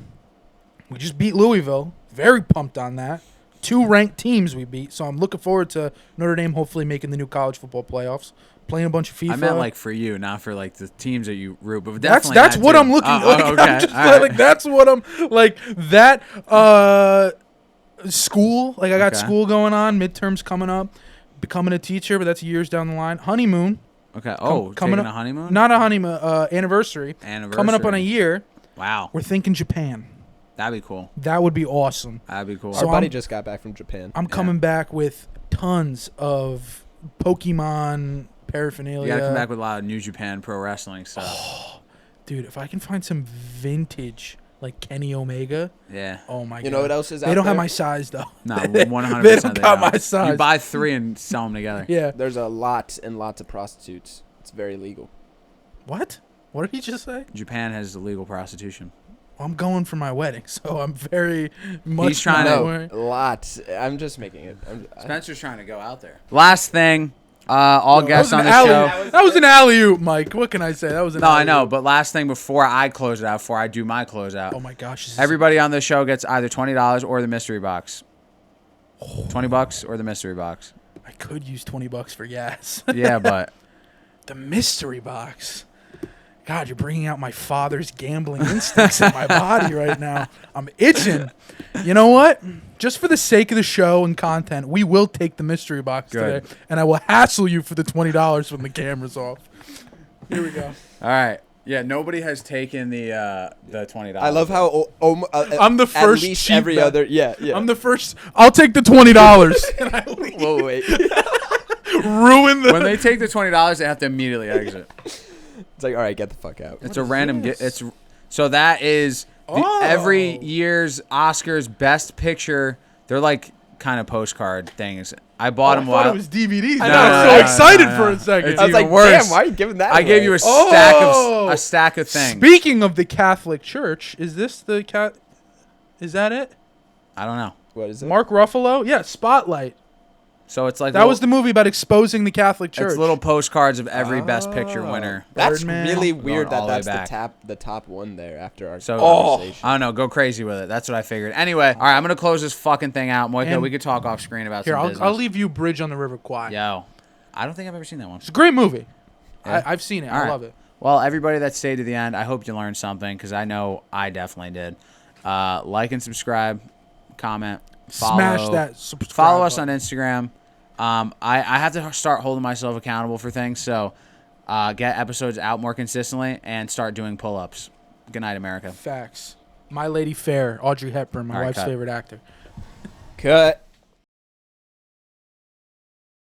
we just beat Louisville. Very pumped on that. 2 ranked teams we beat, so I'm looking forward to Notre Dame hopefully making the new college football playoffs. Playing a bunch of FIFA. I meant like for you, not for like the teams that you root, but that's definitely what I'm looking. Okay. I'm just like that's what I'm like that. School, like I got school going on, midterms coming up, becoming a teacher, but that's years down the line. Honeymoon. Okay. Oh, coming up, a honeymoon? Not a honeymoon. Anniversary. Coming up on a year. Wow. We're thinking Japan. That'd be cool. That would be awesome. That'd be cool. Our buddy just got back from Japan. I'm coming back with tons of Pokemon paraphernalia. You gotta come back with a lot of New Japan Pro Wrestling stuff. Oh, dude, if I can find some vintage like Kenny Omega. Yeah. Oh my god. You know what else is out there? They don't have there? my size though. No, 100%. They don't got my size. You buy 3 and sell them together. Yeah. There's a lot and lots of prostitutes. It's very legal. What? What did he just say? Japan has illegal prostitution. Well, I'm going for my wedding, so I'm very much. He's trying to. Lots. I'm just making it. Spencer's trying to go out there. Last thing. All guests on the show. That was an alley-oop, Mike. What can I say? That was an alley-oop. I know, but last thing before I close it out, before I do my closeout. Oh my gosh! Everybody on the show gets either $20 or the mystery box. $20 or the mystery box. I could use $20 for gas. Yeah, but the mystery box. God, you're bringing out my father's gambling instincts in my body right now. I'm itching. You know what? Just for the sake of the show and content, we will take the mystery box today, and I will hassle you for the $20 when the camera's off. Here we go. All right. Yeah, nobody has taken the $20. I love how I'm the first. At least every other. Yeah. I'm the first. I'll take the $20. And I leave. Whoa, wait. Ruin the. When they take the $20, they have to immediately exit. It's like, all right, get the fuck out. It's a random. So that is every year's Oscars Best Picture. They're like kind of postcard things. I bought them. I thought it was DVDs. I was so excited for a second. It's I was like, worse. damn, why are you giving that? I gave you a stack of things. Speaking of the Catholic Church, is this the cat? Is that it? I don't know. What is it? Mark Ruffalo? Yeah, Spotlight. So it's like that was the movie about exposing the Catholic Church. It's little postcards of every Best Picture winner. That's Birdman. really weird that's the top one there after our conversation. I don't know. Go crazy with it. That's what I figured. Anyway, all right, I'm going to close this fucking thing out. Moekyo, we could talk off screen about some business. I'll leave you Bridge on the River Kwai. Yo, I don't think I've ever seen that one. It's a great movie. Yeah. I've seen it. All I right. love it. Well, everybody that stayed to the end, I hope you learned something because I know I definitely did. Like and subscribe, comment, follow. Smash that subscribe Follow us button. on Instagram. I have to start holding myself accountable for things, so get episodes out more consistently and start doing pull-ups. Good night, America. Facts. My Lady Fair, Audrey Hepburn, my wife's cut. favorite actor. Cut.